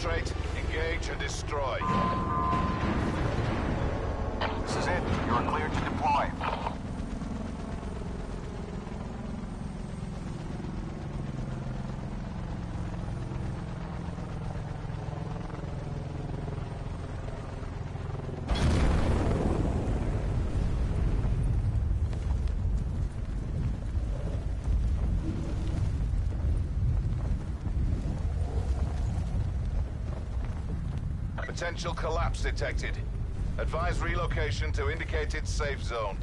Infiltrate, engage, and destroy. This is it. You are cleared to deploy. Potential collapse detected. Advise relocation to indicated safe zone.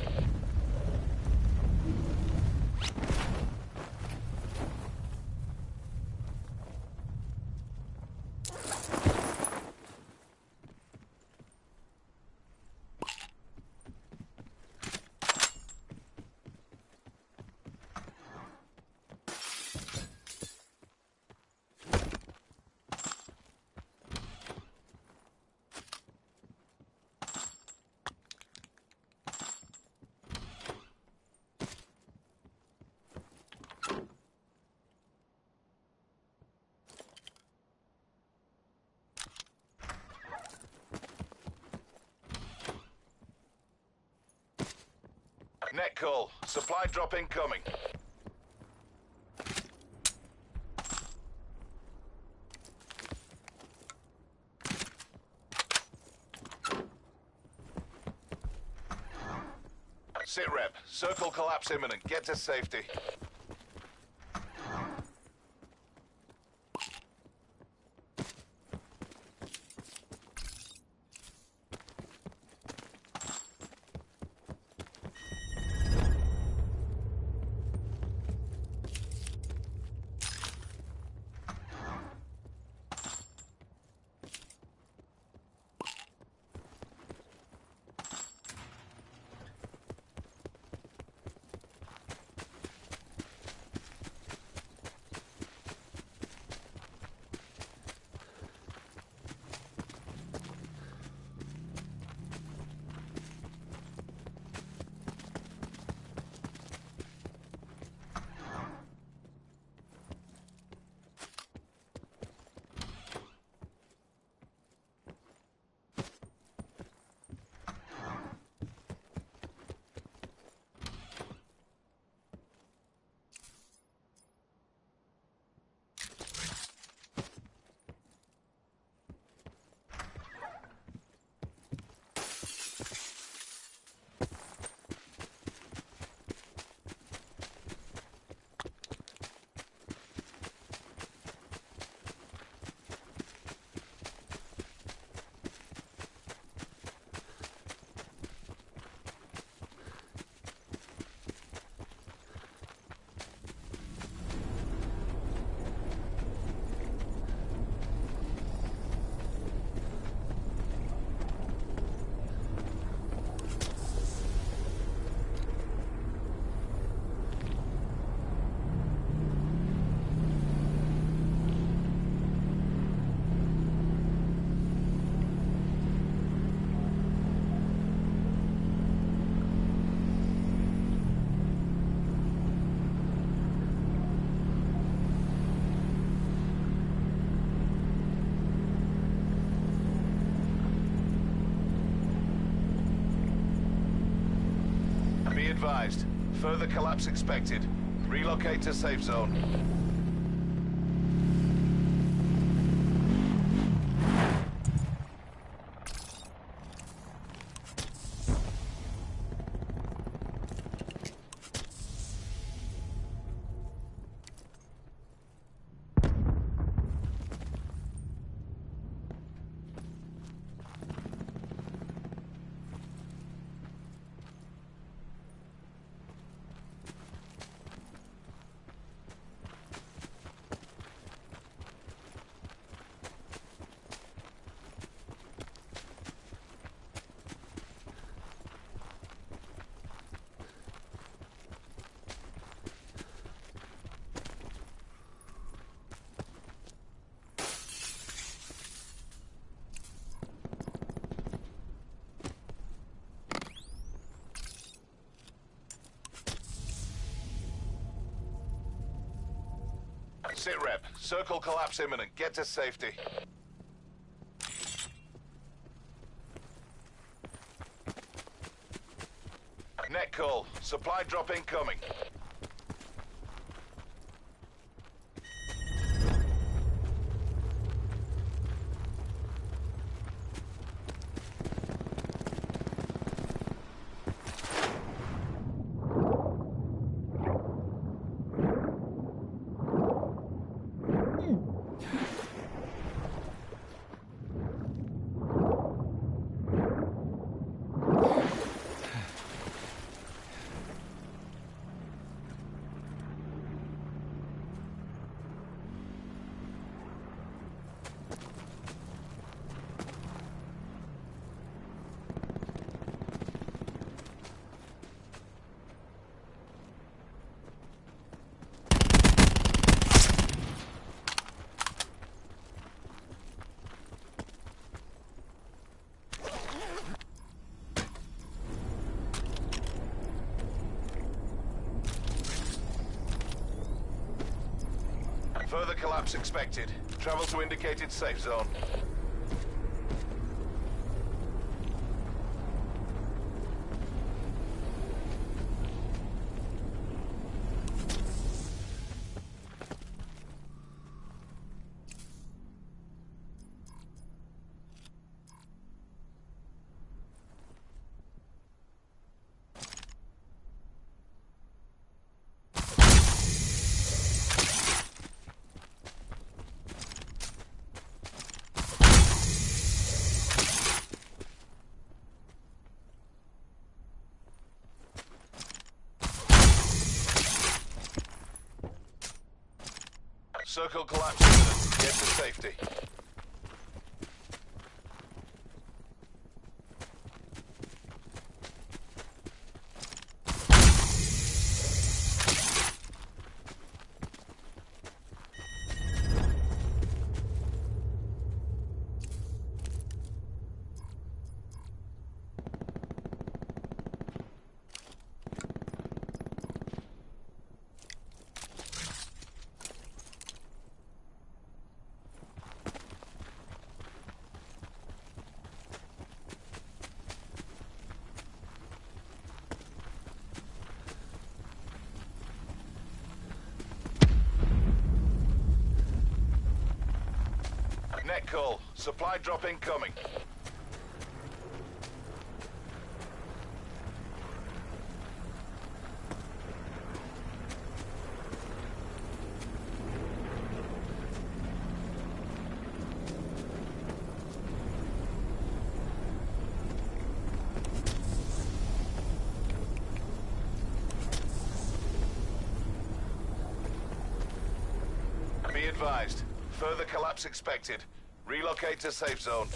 Net call. Supply drop incoming. Sit rep. Circle collapse imminent. Get to safety. Be advised. Further collapse expected. Relocate to safe zone. Sit rep. Circle collapse imminent. Get to safety. Net call. Supply drop incoming. Further collapse expected. Travel to indicated safe zone. Circle collapse imminent. Get to safety. Net call. Supply drop incoming. Be advised. Further collapse expected. Relocate to safe zone.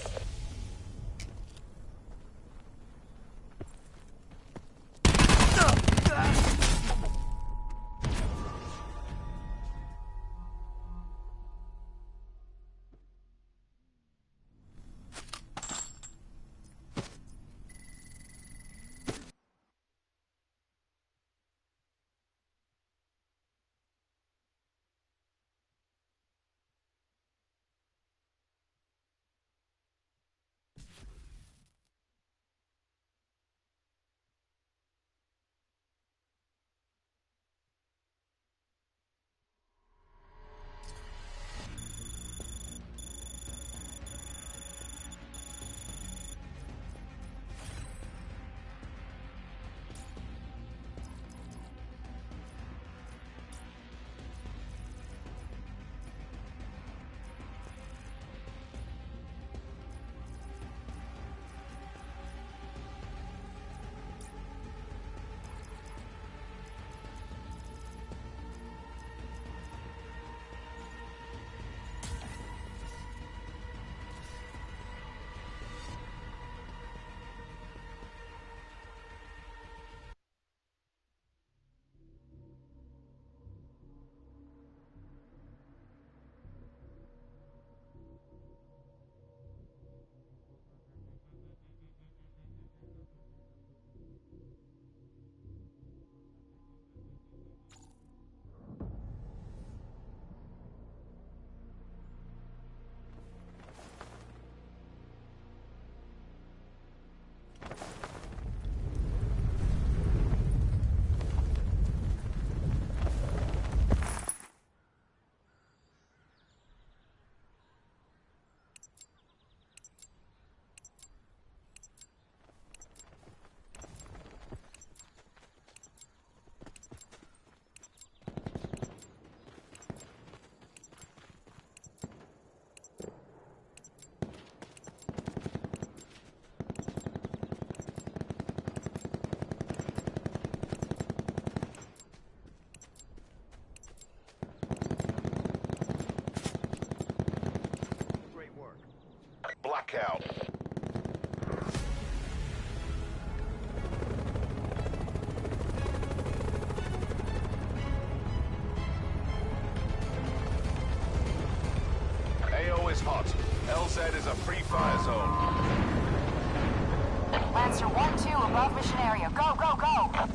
Sensor 1-2 above mission area. Go, go, go!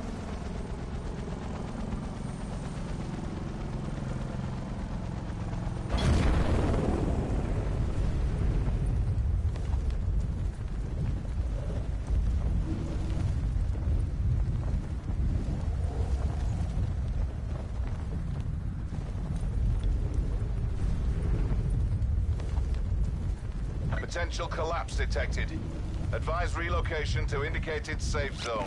Potential collapse detected. Advise relocation to indicated safe zone.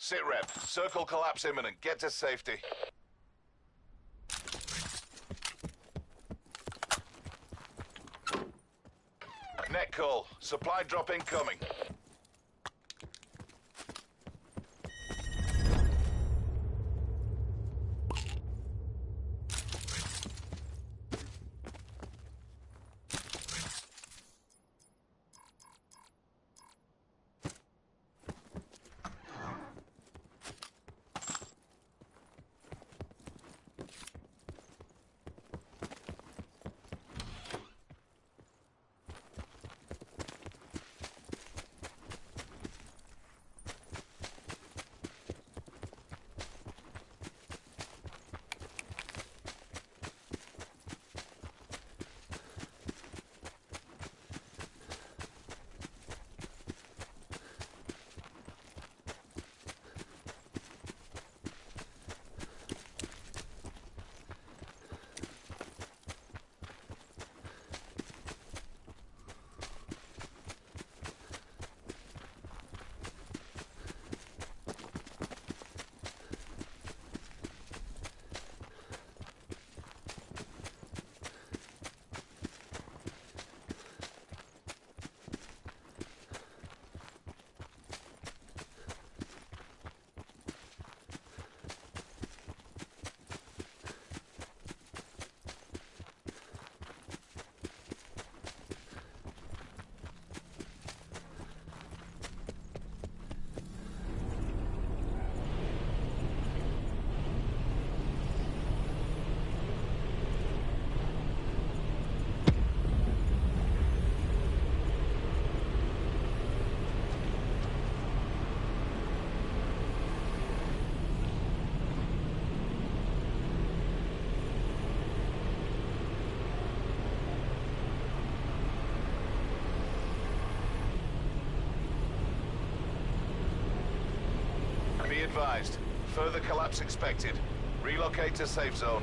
Sit rep. Circle collapse imminent. Get to safety. Net call. Supply drop incoming. Be advised. Further collapse expected. Relocate to safe zone.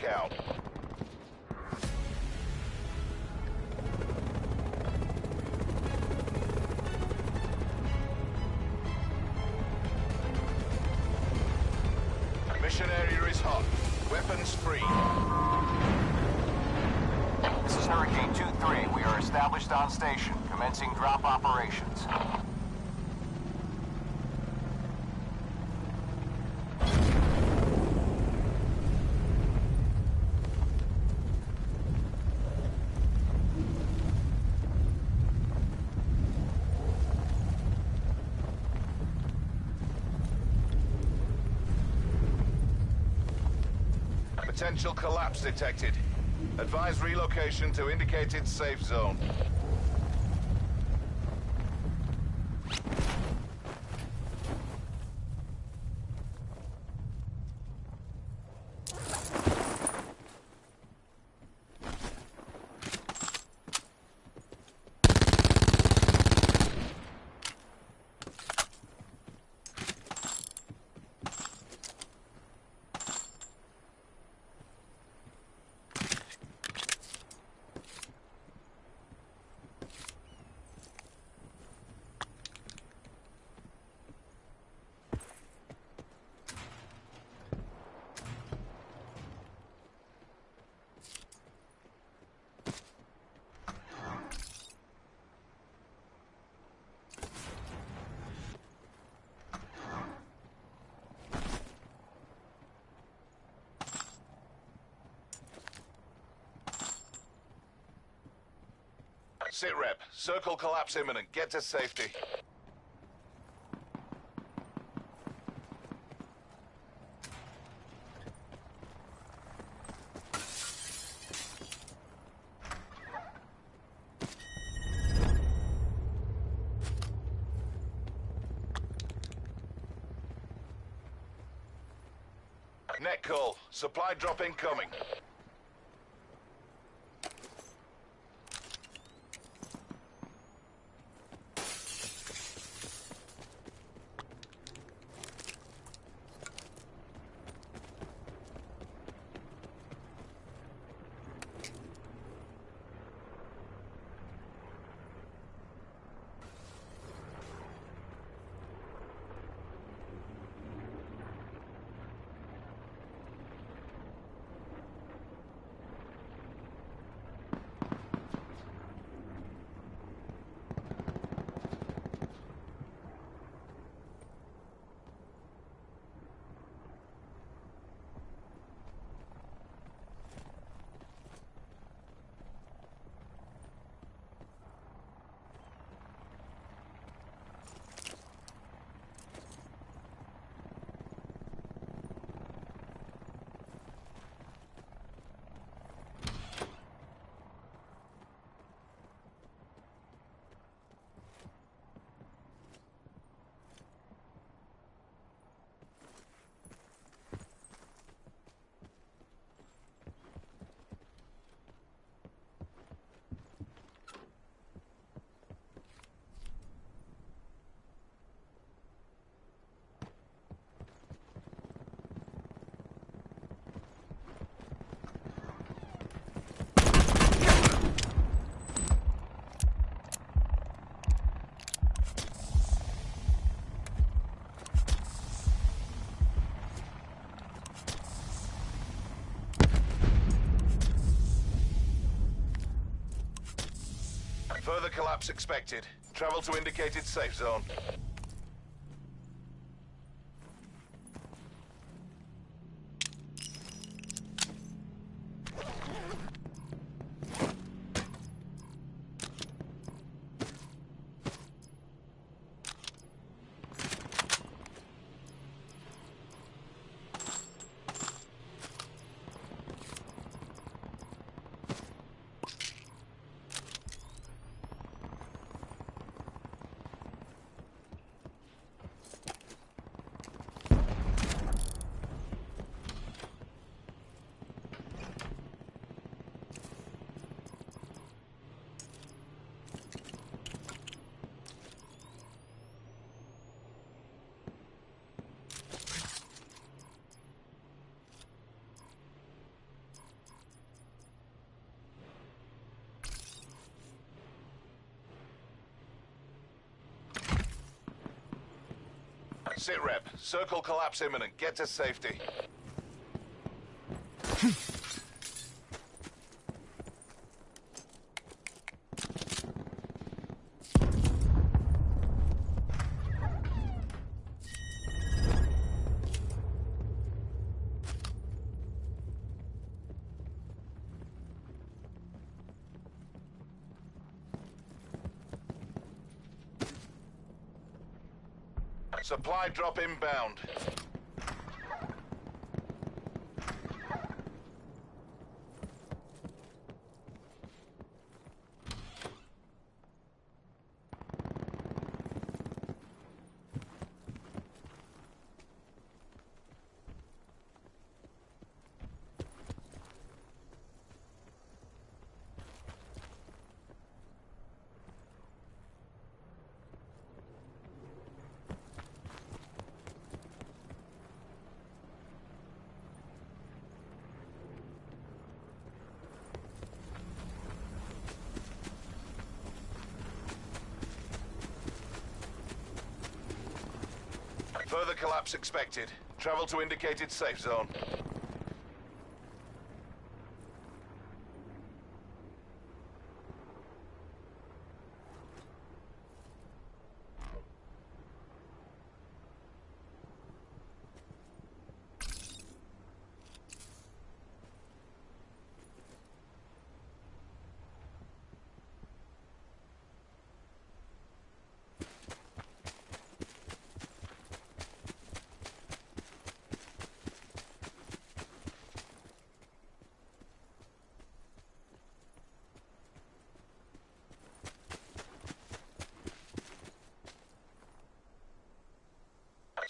count. Mission area is hot. Weapons free. This is Hurricane 2-3. We are established on station, commencing drop operations. Potential collapse detected. Advise relocation to indicated safe zone. Sit rep. Circle collapse imminent. Get to safety. Net call. Supply drop incoming. Further collapse expected. Travel to indicated safe zone. Sit rep. Circle collapse imminent. Get to safety. Supply drop inbound. Further collapse expected. Travel to indicated safe zone.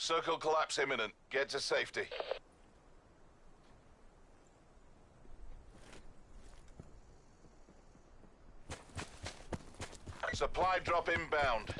Circle collapse imminent. Get to safety. Supply drop inbound.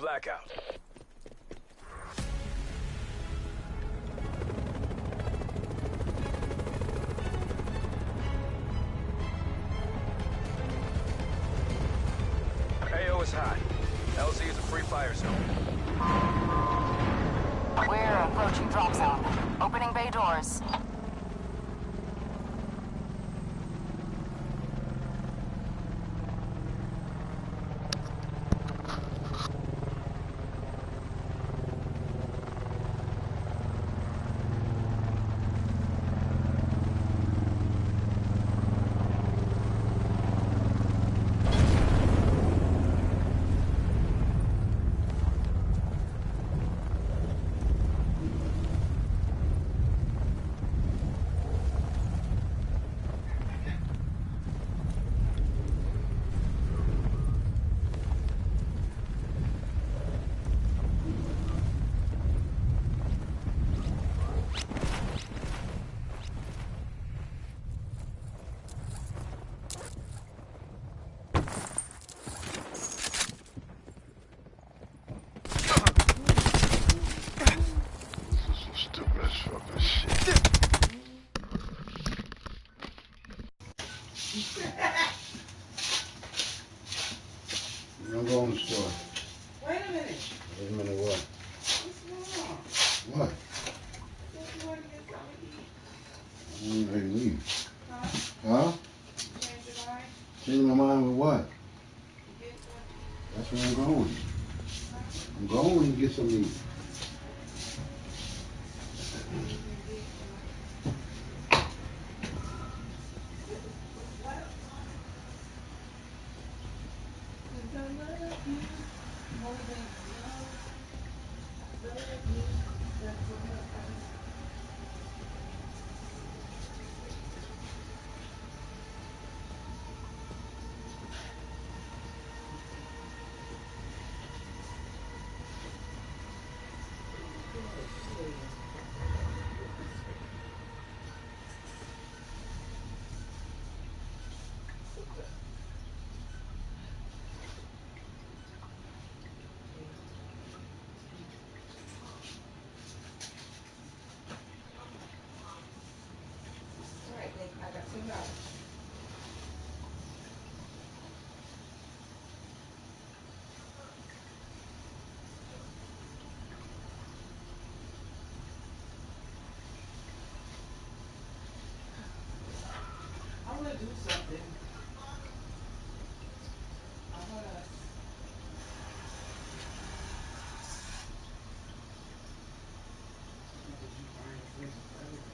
Blackout. AO is hot. LZ is a free fire zone. We're approaching drop zone. Opening bay doors. I'm going to the store. Wait a minute. Wait a minute, what? What's wrong? What? Said you want to get something to eat. I'm ready to leave. Huh? Huh? You changed your mind? Change my mind with what? To get something to eat. That's where I'm going. Huh? I'm going to get some meat. All right, Nick, I got $10. I want to do something. I want to. Did you find a present for everybody?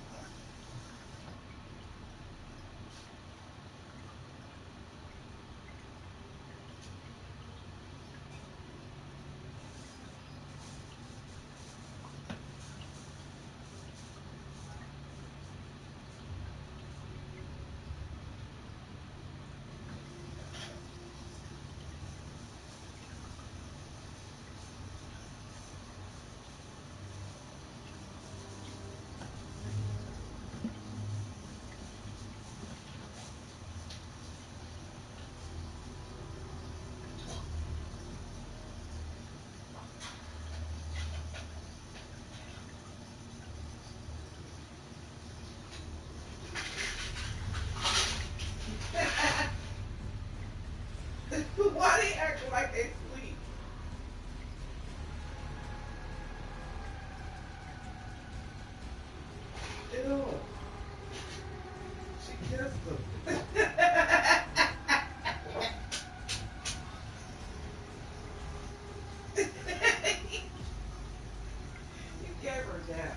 Why they acting like they sweet? Ew. She kissed him. You gave her that.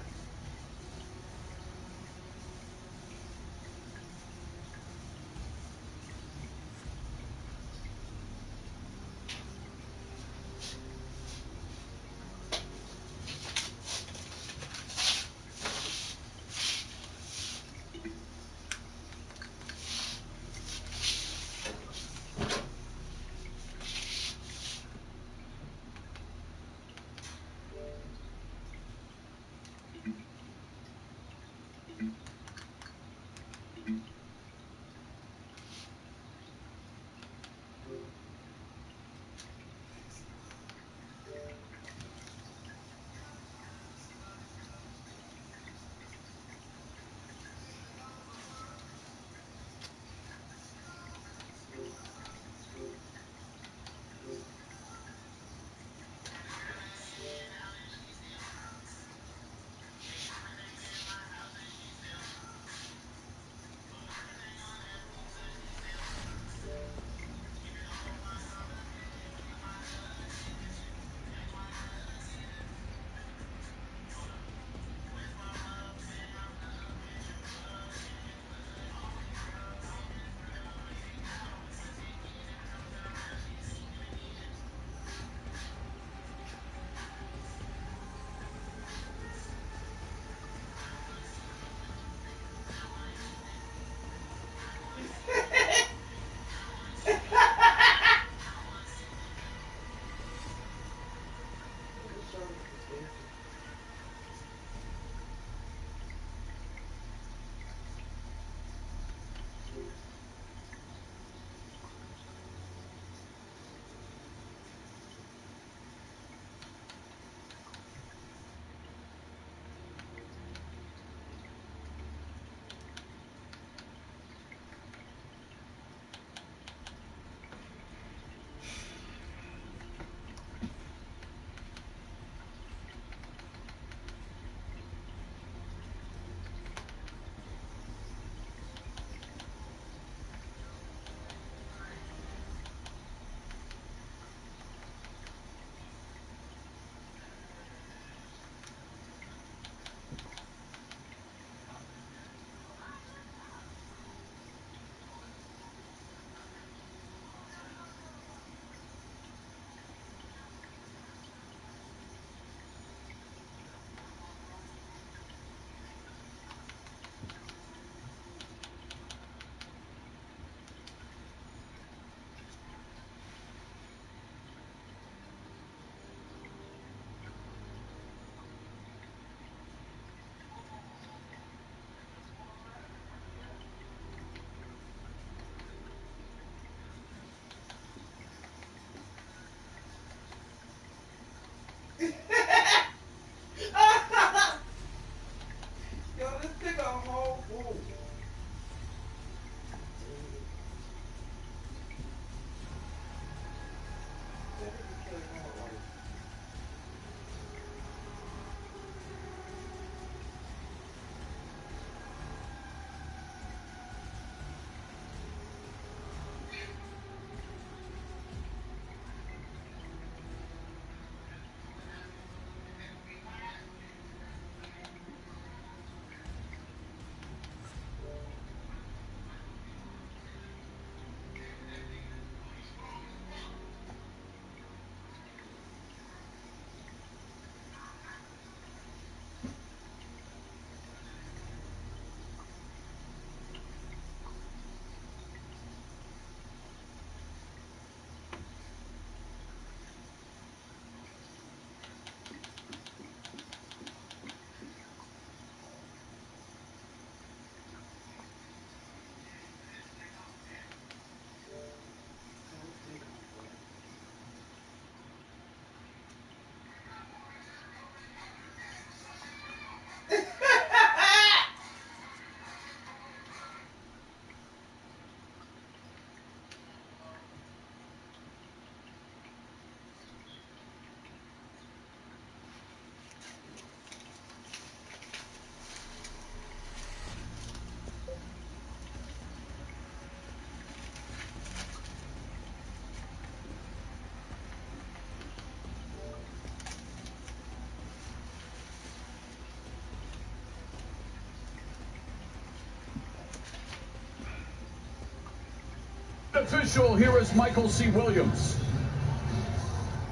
official, here is Michael C. Williams.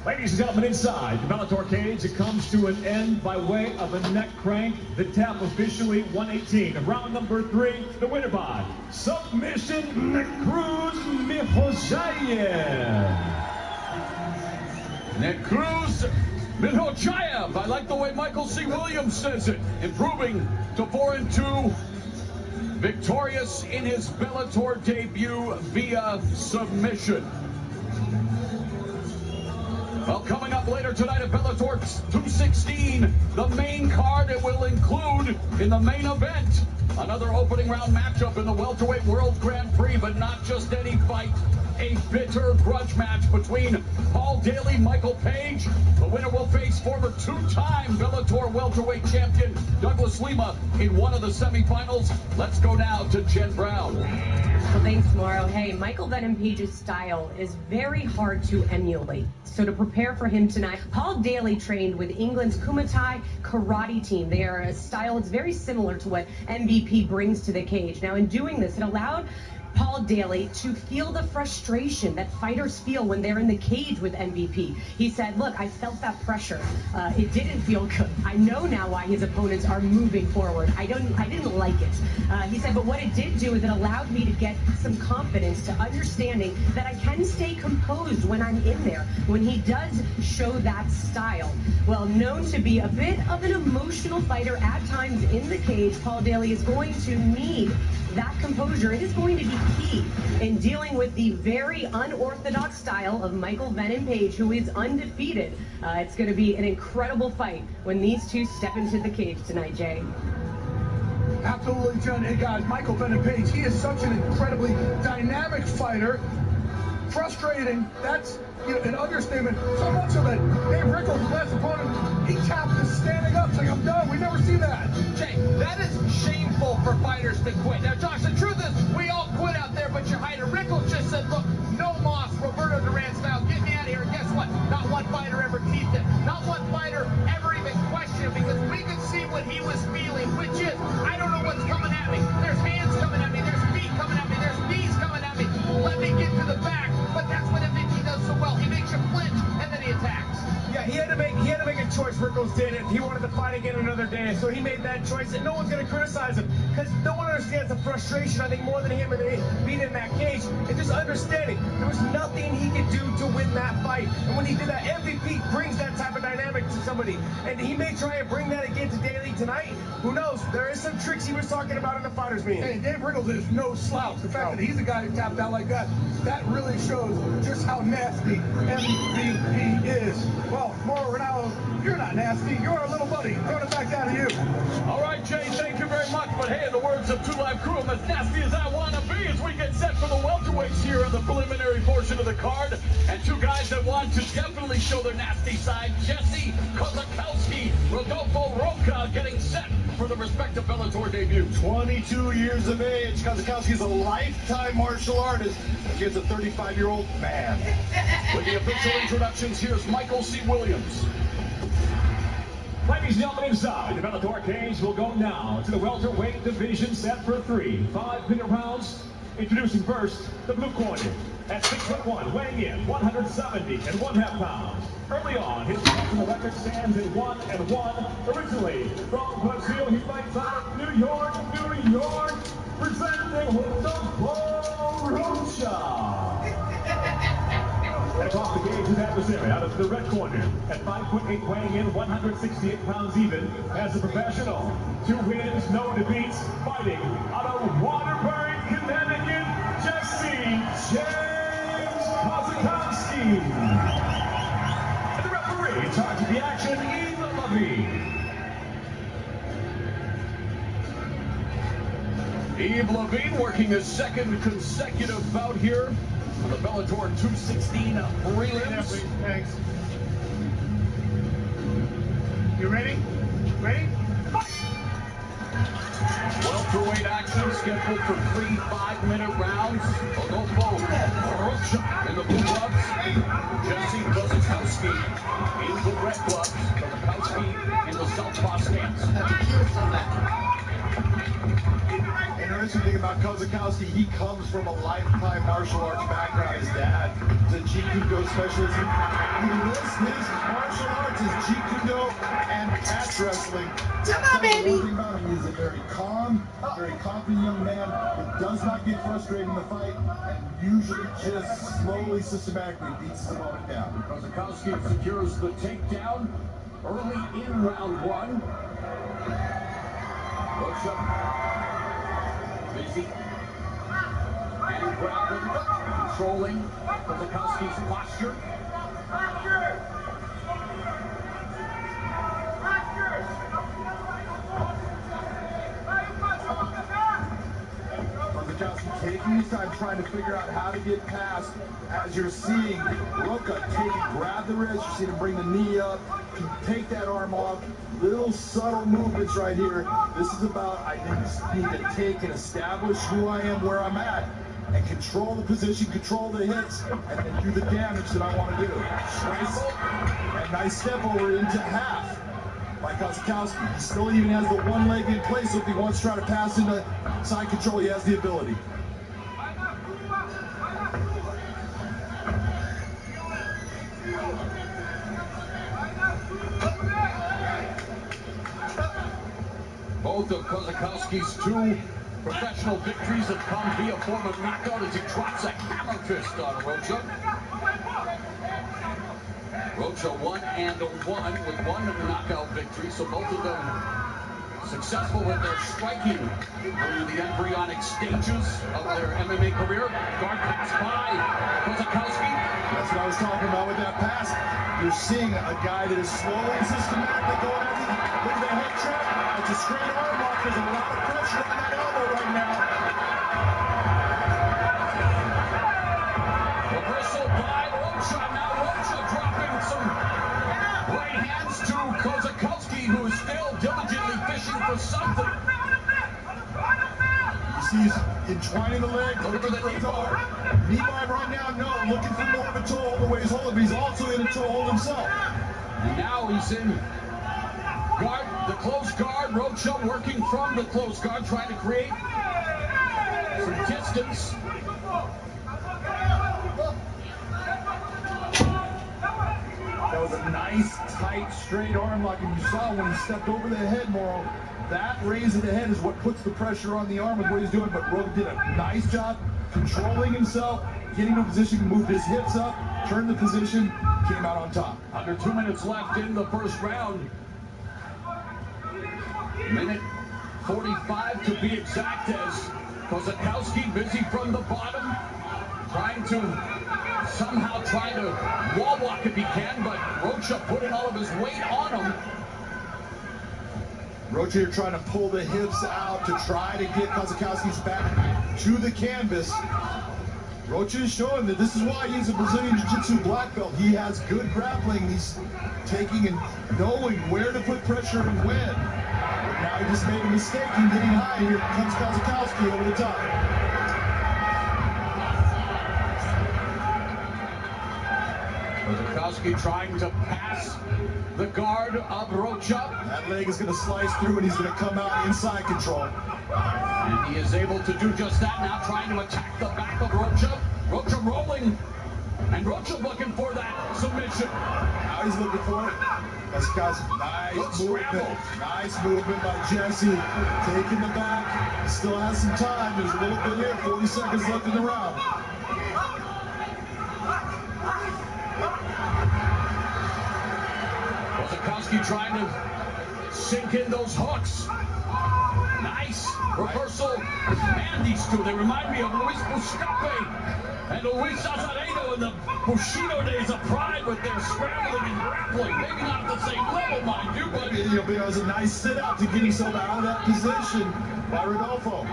Ladies and gentlemen, inside the Bellator cage, it comes to an end by way of a neck crank. The tap officially 118. Round number 3, the winner by submission, Cruz Mihojayev. Cruz Mihojayev. I like the way Michael C. Williams says it. Improving to 4-2. Victorious in his Bellator debut via submission. Well, coming up later tonight at Bellator 216, the main card, it will include in the main event another opening round matchup in the welterweight World Grand Prix, but not just any fight. A bitter grudge match between Paul Daly, Michael Page. The winner will face former two-time Bellator welterweight champion Douglas Lima in one of the semifinals. Let's go now to Jen Brown. Well, thanks, Mauro. Hey, Michael Venom Page's style is very hard to emulate. So to prepare for him tonight, Paul Daly trained with England's Kumite karate team. They are a style that's very similar to what MVP brings to the cage. Now, in doing this, it allowed Paul Daly to feel the frustration that fighters feel when they're in the cage with MVP. He said, look, I felt that pressure. It didn't feel good. I know now why his opponents are moving forward. I didn't like it. He said, but what it did do is it allowed me to get some confidence to understanding that I can stay composed when I'm in there, when he does show that style. Well, known to be a bit of an emotional fighter at times in the cage, Paul Daly is going to need that composure. It is going to be key in dealing with the very unorthodox style of Michael Venom Page, who is undefeated. It's going to be an incredible fight when these two step into the cage tonight, Jay. Absolutely, John. Hey, guys, Michael Venom Page, he is such an incredibly dynamic fighter. Frustrating, that's an understatement. So much of it. Dave Rickles, the last opponent, he tapped his standing up, saying, I'm done. We never see that. Jay, that is shameful for fighters to quit. Now, Josh, the truth is, we all quit out there, but your hider. Rickles just said, look, no moss, Roberto Duran style, get me out of here. And guess what? Not one fighter ever teased it. Not one fighter ever even questioned it, because we could see what he was feeling, which is, I don't know what's coming at me. There's hands coming at me. There's feet coming at me. There's knees coming at me. Let me get to the back. But that's what MVP does so well. He makes you flinch, and then he attacks. Yeah, he had to make a choice. Rickles did it. He wanted to fight again another day, so he made that choice, and no one's going to criticize him because no one understands the frustration. I think more than him and being in that cage, and just understanding there was nothing he could do to win that fight. And when he did that, MVP brings that type of dynamic to somebody, and he may try and bring that again to Daly tonight. Who knows? There is some tricks he was talking about in the fighters meeting. Hey, Dave Rickles is no slouch. The fact that he's a guy who tapped out like that, that really shows just how nasty MVP is. Well, Mauro Ronaldo, you're not nasty. You're a little buddy. Throwing it back down to you. All right, Jay, thank you very much. But hey, in the words of Two Live Crew, I'm as nasty as I want to be as we get set for the welterweights here in the preliminary portion of the card. And two guys that want to definitely show their nasty side, Jesse Kozakowski, Rodolfo Roca, getting set for the respective Bellator debut. 22 years of age. Kozakowski's a lifetime martial artist against a 35-year-old man. With the official introductions, here's Michael C. Williams. Ladies and gentlemen, inside the Bellator cage, will go now to the welterweight division, set for 3 5-minute rounds. Introducing first, the blue corner, at 6'1", weighing in 170.5 pounds. Early on, his national record stands at 1-1. Originally from Brazil, he fights out of New York, presenting Rodolfo Rocha. And across the cage, his adversary out of the red corner at 5'8", weighing in 168 pounds even, as a professional. 2 wins, no defeats, fighting out of Waterbury, Connecticut, Jesse James Kozakowski. And the referee in charge of the action, Yves Levine. Yves Levine working his second consecutive bout here on the Bellator 216 prelims. Thanks. You ready? Ready? Welterweight action scheduled for 3 5-minute rounds. Rodolfo Rocha in the blue gloves. Jesse Kozakowski in the red gloves. Kozakowski in the southpaw stance. And there is interesting thing about Kozakowski, he comes from a lifetime martial arts background. His dad is a Jeet Kune Do specialist. He lists his martial arts as Jeet Kune Do and catch wrestling. Come on, baby. One thing about him, he's a very calm, very confident young man who does not get frustrated in the fight and usually just slowly, systematically beats the opponent down. Kozakowski secures the takedown early in round one. Rocha busy and grappling, controlling Kozakowski's posture. Kozakowski taking his time trying to figure out how to get past. As you're seeing Rocha grab the wrist, you're seeing him bring the knee up, take that arm off. Little subtle movements right here. This is about, I need to take and establish who I am, where I'm at, and control the position, control the hits, and then do the damage that I want to do. Nice step over into half by Kozakowski. He still even has the one leg in place, so if he wants to try to pass into side control, he has the ability. Both of Kozakowski's two professional victories have come via form of knockout as he drops a hammer fist on Rocha. Rocha 1-1 with one knockout victory, so both of them successful with their striking during the embryonic stages of their MMA career. Guard pass by Kozakowski. That's what I was talking about with that pass. You're seeing a guy that is slowly and systematically going after the head trap. It's a straight arm lock. There's a lot of pressure on that elbow right now. Reversal by Rocha. Now Rocha dropping some right hands to Kozakowski, who is still diligently fishing for something. You see he's entwining the leg, looking for a toe. Knee vibe right now, no, looking for more of a toe the way he's holding, but he's also in a toe hold himself. And now he's in guard, the close guard. Rocha working from the close guard, trying to create some distance. That was a nice, tight, straight arm lock, and you saw when he stepped over the head, Morrow, that raise of the head is what puts the pressure on the arm with what he's doing, but Rocha did a nice job controlling himself, getting to a position, moved his hips up, turned the position, came out on top. Under 2 minutes left in the first round. Minute 45 to be exact, as Kozakowski busy from the bottom, trying to somehow try to wall walk if he can, but Rocha putting all of his weight on him. Rocha here trying to pull the hips out to try to get Kozakowski's back to the canvas. Rocha is showing that this is why he's a Brazilian Jiu-Jitsu black belt. He has good grappling. He's taking and knowing where to put pressure and when. But now he just made a mistake in getting high. Here comes Kozakowski over the top. Kozakowski trying to pass the guard of Rocha. That leg is going to slice through and he's going to come out inside control. And he is able to do just that now, trying to attack the back of Rocha. Rocha rolling, and Rocha looking for that submission. Now he's looking for it. That's Kozakowski. Nice movement. Nice movement by Jesse. Taking the back. He still has some time. There's a little bit here. 40 seconds left in the round. Kozakowski trying to sink in those hooks. Nice reversal. Man, these two, they remind me of Luis Buscape and Luis Azaredo in the Bushido days of pride with their scrambling and grappling. Maybe not at the same level, mind you, but it was a nice sit out to get himself out of that position by Rodolfo.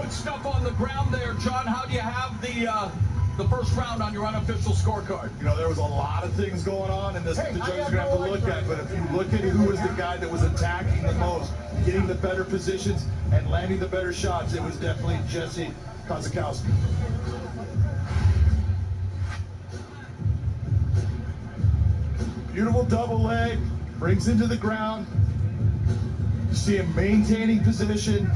good stuff on the ground there, John. How do you have the the first round on your unofficial scorecard? You know, there was a lot of things going on, and this is the judges are going to have to look at. But if you look at who was the guy that was attacking the most, getting the better positions, and landing the better shots, it was definitely Jesse Kozakowski. Beautiful double leg, brings into the ground. You see him maintaining position.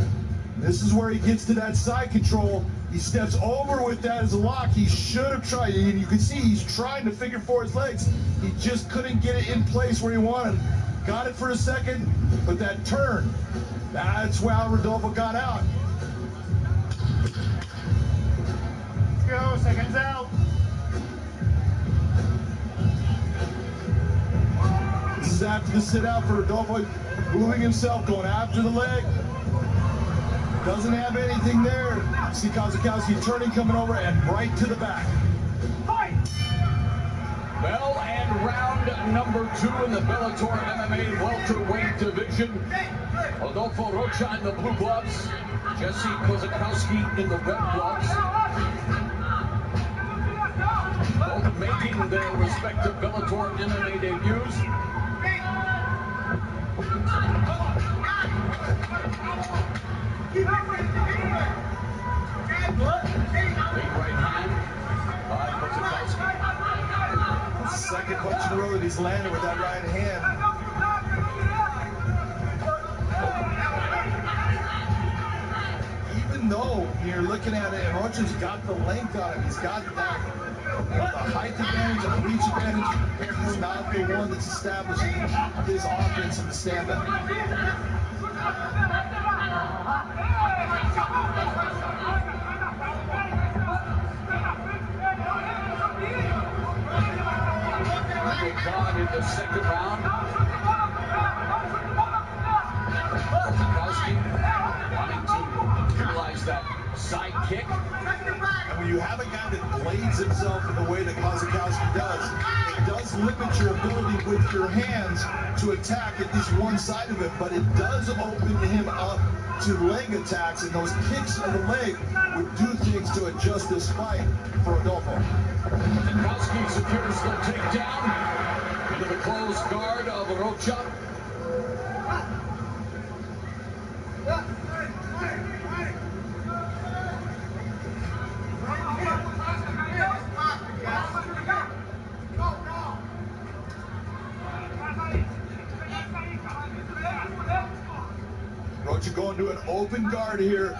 This is where he gets to that side control. He steps over with that as a lock. He should have tried, and you can see he's trying to figure for his legs. He just couldn't get it in place where he wanted. Got it for a second, but that turn, that's how Rodolfo got out. Let's go, seconds out. This is after the sit out for Rodolfo, moving himself, going after the leg. Doesn't have anything there. See Kozakowski turning, coming over, and right to the back. Fight! Well, and round number 2 in the Bellator MMA welterweight division. Rodolfo Rocha in the blue gloves, Jesse Kozakowski in the red gloves. Both making their respective Bellator MMA debuts. Big right hand by Kozakowski. Second punch in a row that he's landed with that right hand. Even though you're looking at it, and Rocha's got the length on him, he's got that the height advantage and the reach advantage. He's not the one that's establishing his offense in the stand-up. Gone in the second round. Kozakowski wanting to utilize that side kick. And when you have a guy that blades himself in the way that Kozakowski does, it does limit your ability with your hands to attack at least one side of it, but it does open him up to leg attacks, and those kicks of the leg would do things to adjust this fight for Rodolfo. Kozakowski secures the takedown into the closed guard of Rocha. Rocha going to an open guard here,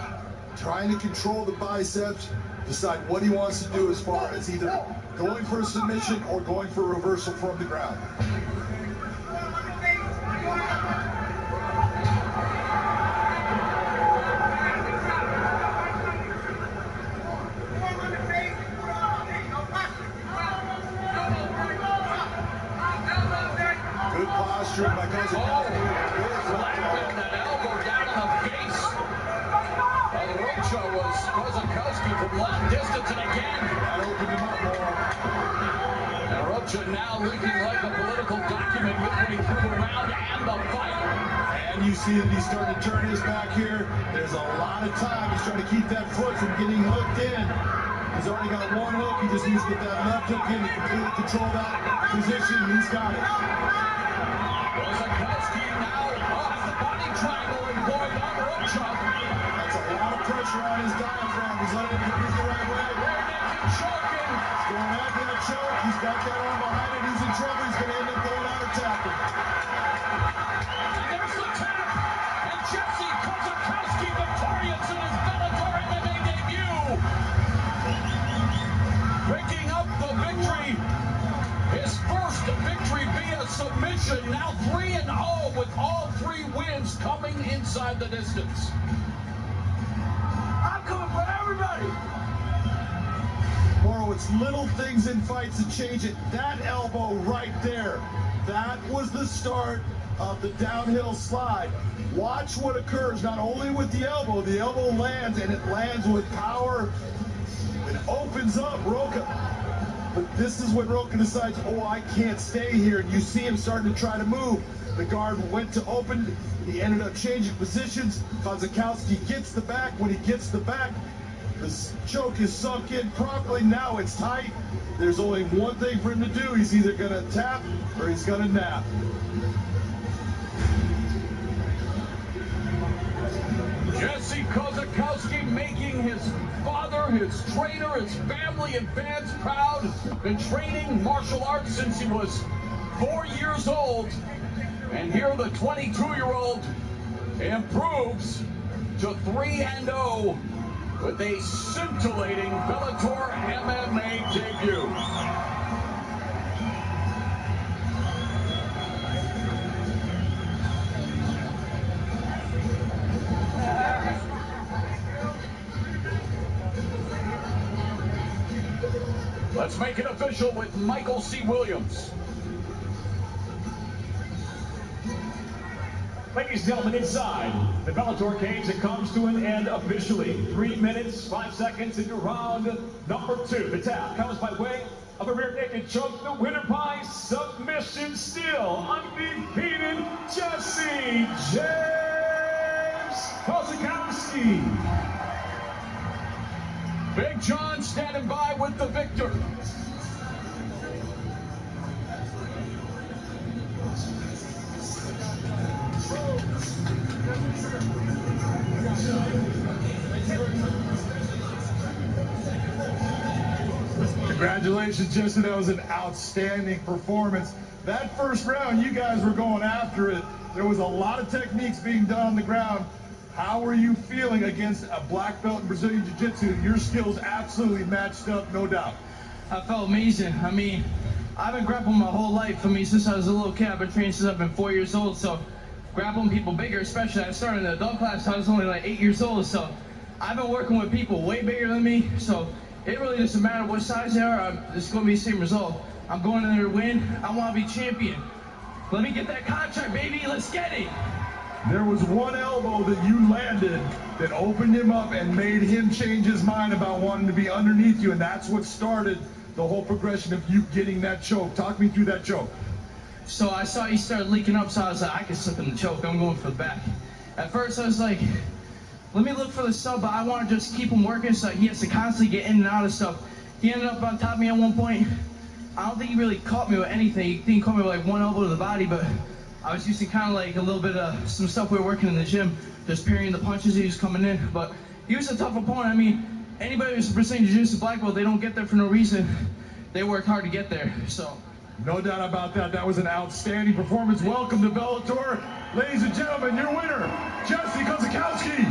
trying to control the biceps, decide what he wants to do as far as either going for a submission or going for a reversal from the ground. Good posturing by Kozakowski. That elbow down in the face. Rocha was Kozakowski from long distance, and again, That opened him up more. and Rocha now looking like a political document midway through the round and the fight. And you see that he's starting to turn his back here. There's a lot of time. He's trying to keep that foot from getting hooked in. He's already got one hook. He just needs to get that left hook in to completely control that position. He's got it. Kozakowski now off the body triangle employed on Rocha. That's a lot of pressure on his diaphragm. He's letting him compete the right way. Choking. He's going after that choke. He's got that arm behind it. He's in trouble. He's going to end up going out attacking. And there's the tap. And Jesse Kozakowski victorious in his Bellator MMA debut. Picking up the victory. His first victory via submission. Now 3-0 with all 3 wins coming inside the distance. I'm coming for everybody. Moro, it's little things in fights that change it. That elbow right there, that was the start of the downhill slide. Watch what occurs, not only with the elbow lands, and it lands with power. It opens up Rocha. But this is when Rocha decides, oh, I can't stay here. And you see him starting to try to move. The guard went to open. He ended up changing positions. Kozakowski gets the back. When he gets the back, The choke is sunk in properly. Now it's tight. There's only one thing for him to do. He's either going to tap or he's going to nap. Jesse Kozakowski making his father, his trainer, his family and fans proud. Been training martial arts since he was 4 years old. And here the 22-year-old improves to 3-0 with a scintillating Bellator MMA debut. Let's make it official with Michael C. Williams. Ladies and gentlemen, inside the Bellator cage, it comes to an end officially. 3 minutes, 5 seconds into round number 2. The tap comes by way of a rear naked choke. The winner by submission, still undefeated, Jesse James Kozakowski. Big John standing by with the victor. Congratulations, Jesse. That was an outstanding performance. That first round, you guys were going after it. There was a lot of techniques being done on the ground. How were you feeling against a black belt in Brazilian Jiu-Jitsu? Your skills absolutely matched up, no doubt. I felt amazing. I mean, I've been grappling my whole life. I mean, since I was a little kid, I've been training since I've been 4 years old. So grappling people bigger, especially I started in the adult class, I was only like 8 years old. So I've been working with people way bigger than me. So it really doesn't matter what size they are. It's going to be the same result. I'm going in there to win. I want to be champion. Let me get that contract, baby. Let's get it. There was one elbow that you landed that opened him up and made him change his mind about wanting to be underneath you, and that's what started the whole progression of you getting that choke. Talk me through that choke. So I saw he started leaking up, so I was like, I can slip in the choke. I'm going for the back. At first, I was like, let me look for the sub, but I want to just keep him working so he has to constantly get in and out of stuff. He ended up on top of me at one point. I don't think he really caught me with anything. He didn't caught me with like one elbow to the body, but I was using kind of like a little bit of some stuff we were working in the gym, just parrying the punches he was coming in. But he was a tough opponent. I mean, anybody who's Brazilian Jiu-Jitsu black belt, they don't get there for no reason. They work hard to get there, so. No doubt about that. That was an outstanding performance. Welcome to Bellator. Ladies and gentlemen, your winner, Jesse Kozakowski.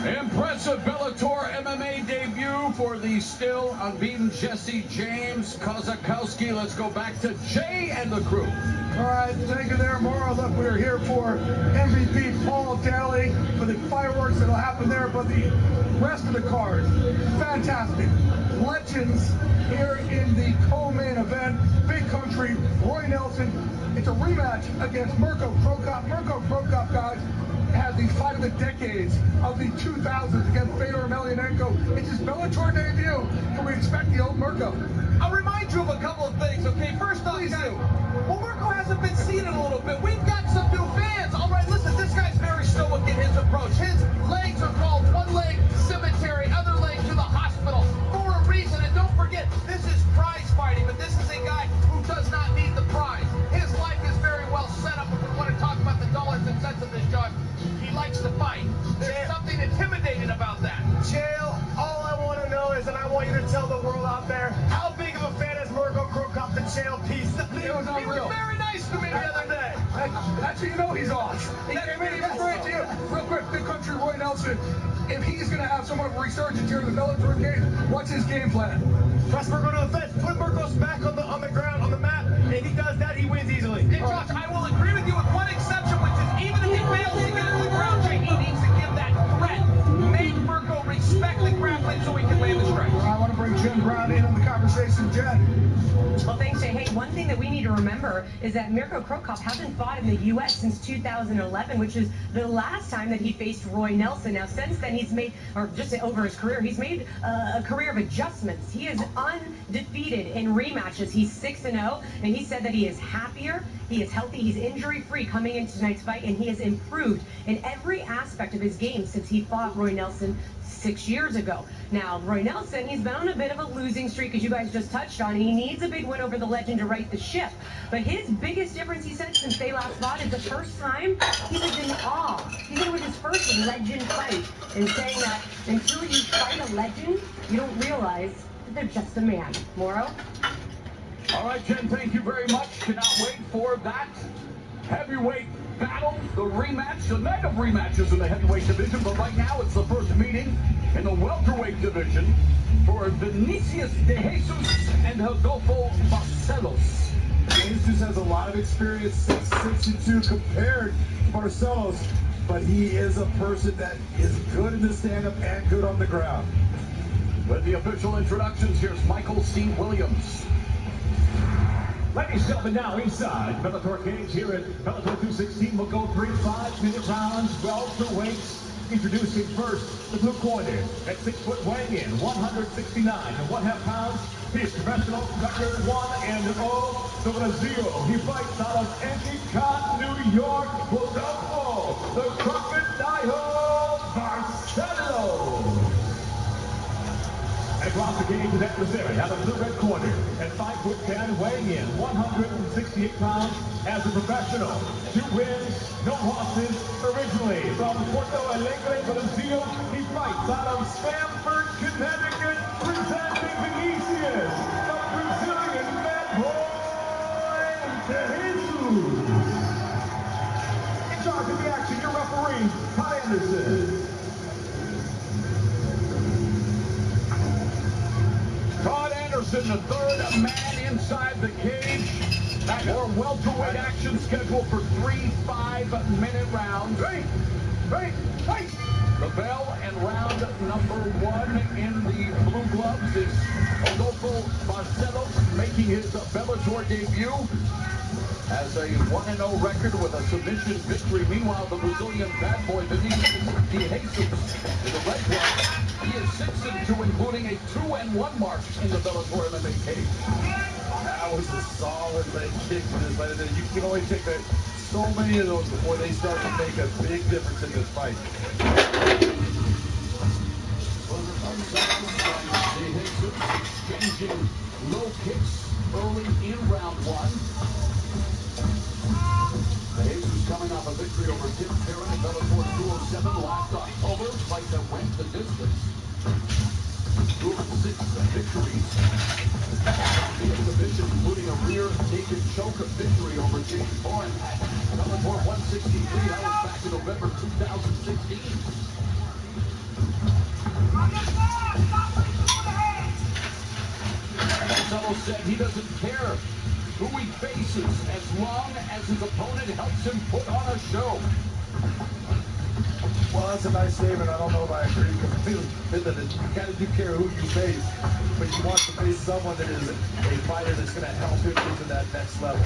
Impressive Bellator MMA debut for the still unbeaten Jesse James Kozakowski. Let's go back to Jay and the crew. All right, thank you there, Mauro. Look, we're here for MVP Paul Daly for the fireworks that'll happen there, but the rest of the card, fantastic. Legends here in the co-main event. Big Country, Roy Nelson. It's a rematch against Mirko Cro Cop. Mirko Cro Cop, guys, had the fight of the decades of the 2000s against Fedor Emelianenko. It's his Bellator debut. Can we expect the old Mirko? I'll remind you of a couple of things, okay? First off, guys, well, Mirko hasn't been seen in a little bit. We've got some new fans. All right, listen, this guy's very stoic in his approach. His legs are called one leg cemetery, other leg to the hospital for a reason. And don't forget, this is prize fighting, but this is a guy who does not need the prize. His life is very well set up if we want to talk about the dollars and cents of this, Josh. He likes to fight. There's something intimidating about that. Jail, all I want to know is, and I want you to tell the world out there, how big of a fan is Mirko Cro Cop, the jail piece? It was unreal. He was very nice to me the other day. That's how you know he's on. He came in, he was great to you. Real quick, Big Country Roy Nelson, if he's going to have somewhat of a resurgence here in the Bellator game, what's his game plan? Press Mirko to the fence, put Mirko's back on the ground, on the mat, and if he does that, he wins easily. And Josh, I will agree with you with one exception, which is even if he fails to get into the ground, Jay, he needs to give that threat. Make Mirko respect the grappling so he can land the strikes. I want to bring Jen Brown in on the conversation. Jen. Well, thanks, Jay. Hey, one thing that we need to remember remember is that Mirko Krokop hasn't fought in the U.S. since 2011, which is the last time that he faced Roy Nelson. Now, since then, he's made, or just over his career, he's made a career of adjustments. He is undefeated in rematches. He's 6-0, and he said that he is happier, he is healthy, he's injury-free coming into tonight's fight, and he has improved in every aspect of his game since he fought Roy Nelson 6 years ago. Now, Roy Nelson, he's been on a bit of a losing streak, as you guys just touched on. He needs a big win over the legend to right the ship. But his biggest difference, he said, since they last fought is the first time he was in awe. He said it was his first legend fight, and saying that until you fight a legend, you don't realize that they're just a man. Moro? All right, Jen, thank you very much. Cannot wait for that heavyweight battle, the rematch, the night of rematches in the heavyweight division. But right now, it's the first meeting in the welterweight division for Vinicius de Jesus and Rodolfo Barcelos. Jesus has a lot of experience, 6'2" compared to Barcelos, but he is a person that is good in the stand-up and good on the ground. With the official introductions, here's Michael C. Williams. Ladies and gentlemen, now inside Bellator cage here at Bellator 216. We'll go 3 5-minute rounds, welterweights. Introducing first the blue corner at 6 foot weighing in 169.5 pounds. He's professional record 1-0 to Brazil. He fights out of Endicott, New York, Rodolfo, the Crocodile Barcelos. And across the cage is adversary out of the red corner at 5'10", weighing in 168 pounds as a professional. 2 wins, no losses. Originally from Porto Alegre, Brazil, he fights out of Stamford, Connecticut, presenting Vinicius, the Brazilian bad boy, de Jesus. In charge of the action, your referee, Todd Anderson. Todd Anderson, the third man inside the cage. More welterweight action scheduled for 3 5-minute rounds. The bell and round number 1 in the blue gloves is Rodolfo Barcelos making his Bellator debut. Has a 1-0 record with a submission victory. Meanwhile, the Brazilian bad boy Vinicius de Jesus in the red glove. He is 6-2, including a 2-1 mark in the Bellator MMA cage. That was a solid leg kick to this fight. You can only take so many of those before they start to make a big difference in this fight. De Jesus exchanging low kicks early in round 1. Jesus coming off a victory over Tim Perrin in Bellator 207 last October, a fight that went the distance. 2 of 6 victories. The exhibition, including a rear naked choke victory over James Bourne. Bellator 163, that was back in November 2016. Barcelos said he doesn't care who he faces as long as his opponent helps him put on a show. Well, that's a nice statement. I don't know if I agree completely with it. You kind of do care who you face, but you want to face someone that is a fighter that's going to help him get to that next level.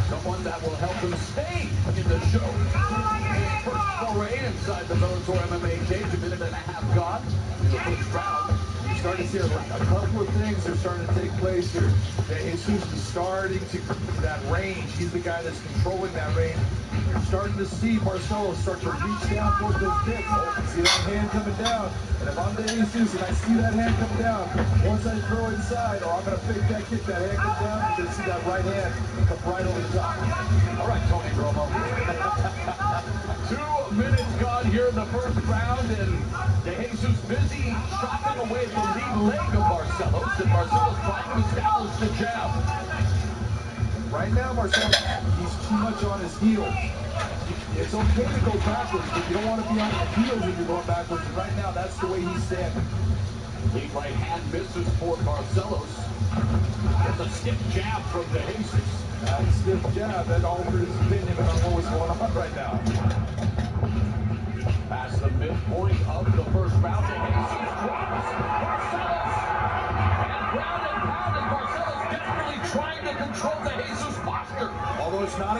Someone that will help him stay in the show. His first foray inside the Bellator MMA cage, a minute and a half gone in the first round. You're starting to see a couple of things are starting to take place here. Jesus is starting to that range. He's the guy that's controlling that range. You're starting to see Barcelos start to reach down towards those kicks. See that hand coming down. And if I'm De Jesus and I see that hand come down, once I throw inside, I'm going to fake that kick, that hand come down, you're going to see that right hand come right over the top. All right, Tony Romo. 2 minutes gone here in the first round, and De Jesus busy chopping away the lead leg of Barcelos, and Barcelos trying to establish the jab. Right now, Barcelos, he's too much on his heels. It's okay to go backwards, but you don't want to be on your heels when you're going backwards. And right now, that's the way he's standing. Lead right hand misses for Barcelos. There's a stiff jab from De Jesus. That stiff jab, that alters his opinion on what was going on right now. Past the midpoint of the first round, De Jesus drops Barcelos. And ground and pound, and Barcelos desperately trying to control De Jesus.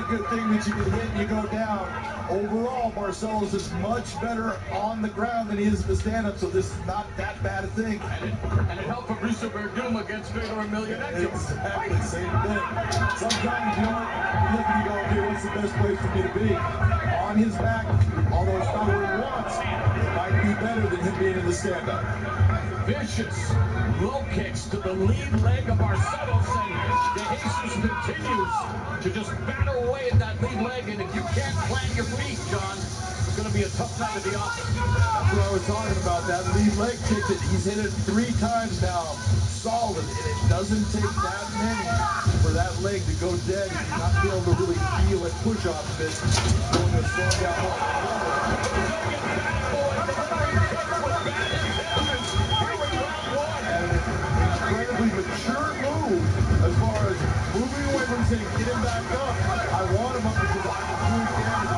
good thing that you get hit and you go down. Overall, Barcelos is much better on the ground than he is in the stand-up, so this is not that bad a thing. And it helped Fabricio Verdum against Fedor Emelianenko. Exactly, same thing. Sometimes, you know what, you look and you go, okay, what's the best place for me to be? On his back, although it's not where he wants, it might be better than him being in the stand-up. Vicious low kicks to the lead leg of Barcelos, and De Jesus continues to just batter away at that lead leg, and if you can't plant your feet, John, it's going to be a tough night at the office. That's what I was talking about, that lead leg kick that he's hit it 3 times now, solid, and it doesn't take that many for that leg to go dead and not be able to really feel it push off of it. It's going to slow down. Incredibly mature move as far as moving away from saying get him back up. I want him up because I can do damage.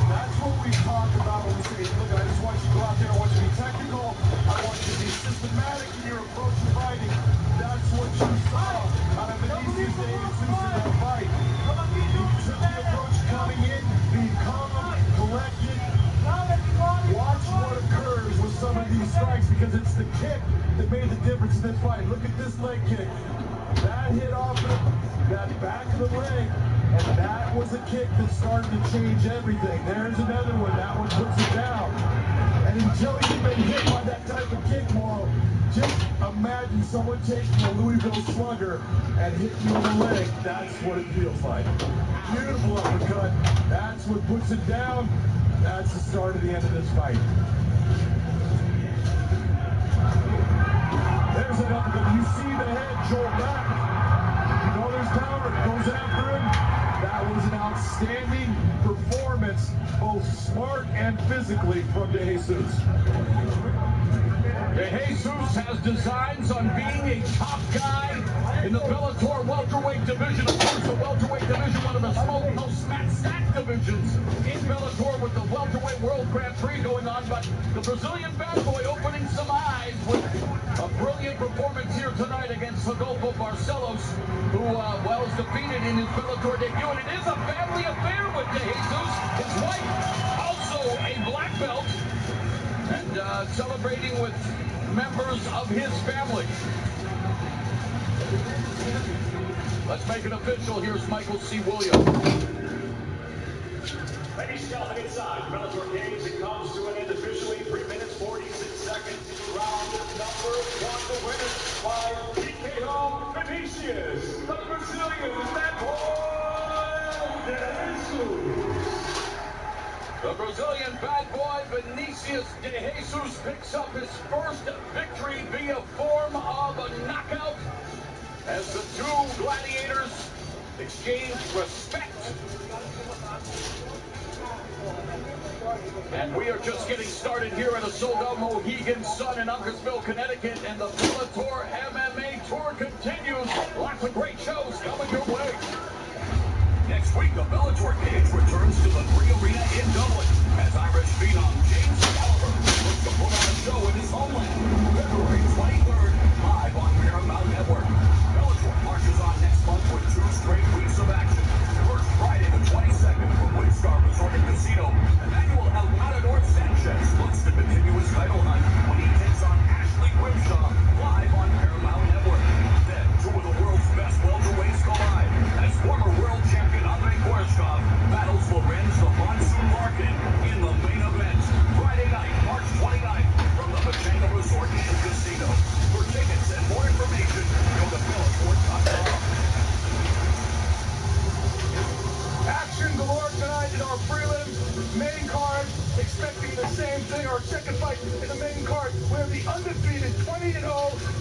That's what we talk about when we say, look, I just want you to go out there, I want you to be technical, I want you to be systematic in your approach to fighting. That's what you saw out of Vinicius De Jesus in that fight. He took the approach coming in, being calm, collected. Watch what occurs with some of these strikes because it's the kick that made the difference in this fight. Look at this leg kick. That hit off of that back of the leg, and that was a kick that started to change everything. There's another one. That one puts it down. And until you've been hit by that type of kick, Morrow, just imagine someone taking a Louisville Slugger and hitting you in the leg. That's what it feels like. Beautiful uppercut. That's what puts it down. That's the start of the end of this fight. There's an uppercut. You see the head jolt back. You know there's power. It goes after him. That was an outstanding performance, both smart and physically, from De Jesus. De Jesus has designs on being a top guy in the Bellator welterweight division. Of course, the welterweight division, one of the most stacked divisions in Bellator, with the welterweight World Grand Prix going on. But the Brazilian bad boy opening some eyes with a brilliant performance here tonight against Rodolfo Barcelos, who, well, is defeated in his Bellator debut. And it is a family affair with De Jesus. His wife, also a black belt, and celebrating with members of his family. Let's make it official. Here's Michael C. Williams. Ladies and gentlemen, inside the Bellator cage, it comes to an end officially. 3 minutes, 46 seconds. Round number 1, the winner by TKO Vinicius, the Brazilian bad boy, De Jesus. The Brazilian bad boy Vinicius De Jesus picks up his first victory via form of a knockout as the two gladiators exchange respect. And we are just getting started here at a sold-out Mohegan Sun in Uncasville, Connecticut, and the Bellator MMA Tour continues. Lots of great shows coming your way. Next week, the Bellator cage returns to the Grey Arena in Dublin as Irish phenom James Gallagher looks to put on a show in his homeland. February 23rd, live on Paramount Network. Bellator marches on next month with 2 straight weeks of action. First Friday the 22nd from Windstar Resort and Casino, Emmanuel El Matador Sanchez looks to continue his title hunt when he takes on Ashley Grimshaw live on Paramount Network. Then, 2 of the world's best welterweights collide as former world champion Andrei Koreshkov battles Lorenz the Monsoon Larkin in the main event. Friday night, March 29th, from the Pachanga Resort and Casino. For tickets and more information, go to Bellator.com. Action galore tonight in our prelims. Main card, expecting the same thing. Our second fight in the main card, we have the undefeated 20-0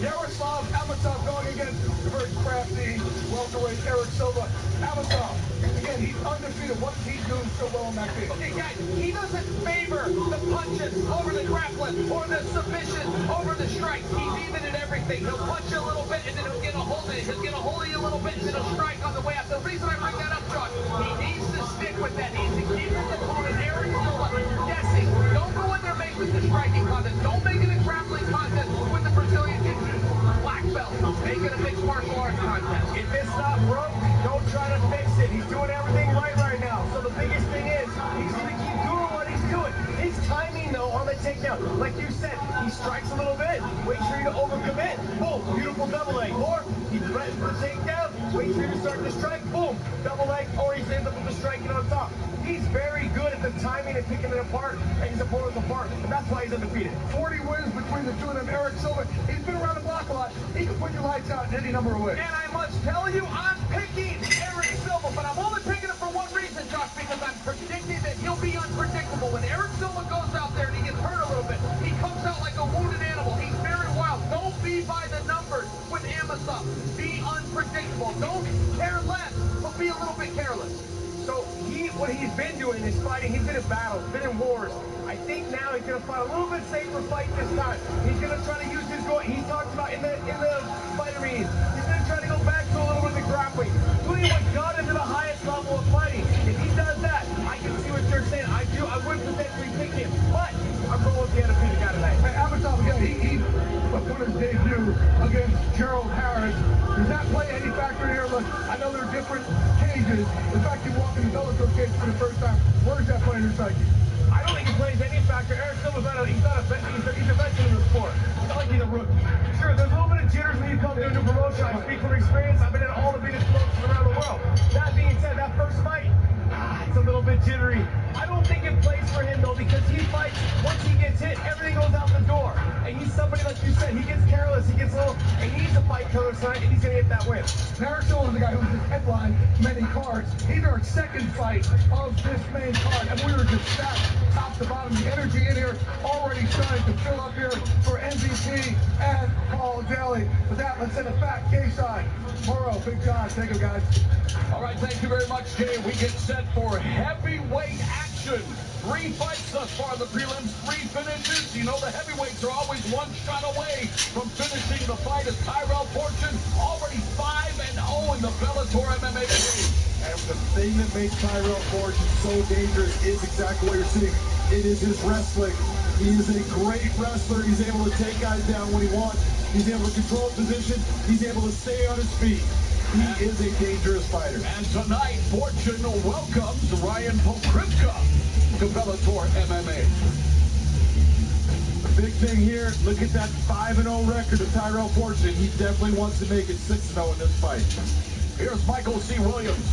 Yaroslav Amosov going against the very crafty welterweight Eric Silva. Amosov, again, he's undefeated. Peter, what is he doing so well in that cage? Okay, guys, he doesn't favor the punches over the grappling or the submission over the strike. He's even in everything. He'll punch you a little bit and then he'll get a hold of it. He'll get a hold of you a little bit and then he'll strike on the way out. The reason I bring that up, Josh, he needs to stick with that. He needs to keep his opponent, Eric Silva, guessing. Don't go in there making the striking contest. Don't make it a grappling contest with the Brazilian Jiu-Jitsu black belt. Make it a mixed martial arts contest. If it's not broke, don't try to fix it. He's doing everything right now. So the biggest thing is, he's going to keep doing what he's doing. His timing, though, on the takedown, like you said, he strikes a little bit, waits for you to overcommit, boom, beautiful double leg. Or he threatens the takedown, waits for you to start to strike, boom, double leg, or he ends up with the striking on top. He's very good at the timing and picking it apart and his opponents apart, and that's why he's undefeated. 40 wins between the two of them. Eric Silva, he's been around the block a lot. He can put your lights out in any number of ways. And I must tell you, I'm picking Eric Silva, but I'm only picking him for one reason, Josh, because I'm predicting that he'll be unpredictable. When Eric Silva goes out there and he gets hurt a little bit, he comes out like a wounded animal. He's very wild. Don't be by the numbers with Amasa. Be unpredictable. Don't care less, but be a little bit careless. So what he's been doing is fighting. He's been in battles, been in wars. I think now he's going to fight a little bit safer fight this time. He's going to try to use his going. He talked about in the fight arena. He's going to try to go back to a little bit of grappling, doing what got him to the highest level of fighting. If he does that, I can see what you're saying. I would potentially pick him, but I'm going with the undefeated guy tonight. Hey, Avatar, again, he put his debut against Gerald Harris. Does that play any factor here? Look, I know they're different cages. The fact you walk in the Bellator cage for the first time, where does that play in your psyche? I don't think it plays any factor. Eric Silva's he's a veteran in the sport. It's not like he's a rookie. Sure, there's a little bit of jitters when you come to a new promotion. I speak from experience. I've been in all the biggest promotions around the world. That being said, that first fight, it's a little bit jittery. I don't think it plays for him, though, because he fights, once he gets hit, everything goes out the door. And he's somebody, like you said, he gets careless, he gets a little, and he's a fight killer tonight, and he's going to get that win. Eric Silva is the guy who was the headline many cards. He's our second fight of this main card, and we were just stacked top to bottom. The energy in here already starting to fill up here for MVP and Paul Daly. With that, let's send a fat K-side. Morrow, Big John, take it, guys. All right, thank you very much, Jay. We get set for heavyweight action. 3 fights thus far in the prelims, 3 finishes. You know the heavyweights are always one shot away from finishing the fight as Tyrell Fortune already 5-0 in the Bellator MMA game. And the thing that makes Tyrell Fortune so dangerous is exactly what you're seeing. It is his wrestling. He is a great wrestler. He's able to take guys down when he wants. He's able to control position. He's able to stay on his feet. He is a dangerous fighter. And tonight, Fortune welcomes Ryan Pokrivka to Bellator MMA. The big thing here, look at that 5-0 record of Tyrell Fortune. He definitely wants to make it 6-0 in this fight. Here's Michael C. Williams.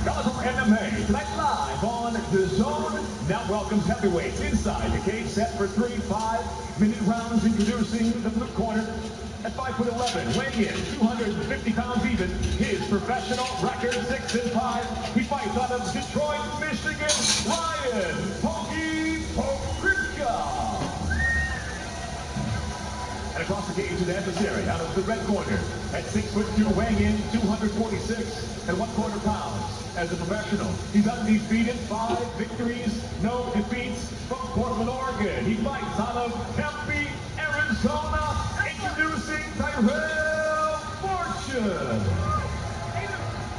Bellator MMA, tonight live on The Zone. Now welcomes heavyweights inside the cage, set for 3 5-minute rounds. Introducing the blue corner at 5'11", weighing in 250 pounds even. His professional record 6-5. He fights out of Detroit, Michigan. Ryan Pokrivka. And across the cage, his adversary out of the red corner at 6'2", weighing in 246 and 1/4 pounds. As a professional, he's undefeated, 5 victories, no defeats. From Portland, Oregon, he fights out of Tempe, Arizona. Introducing Tyrell Fortune.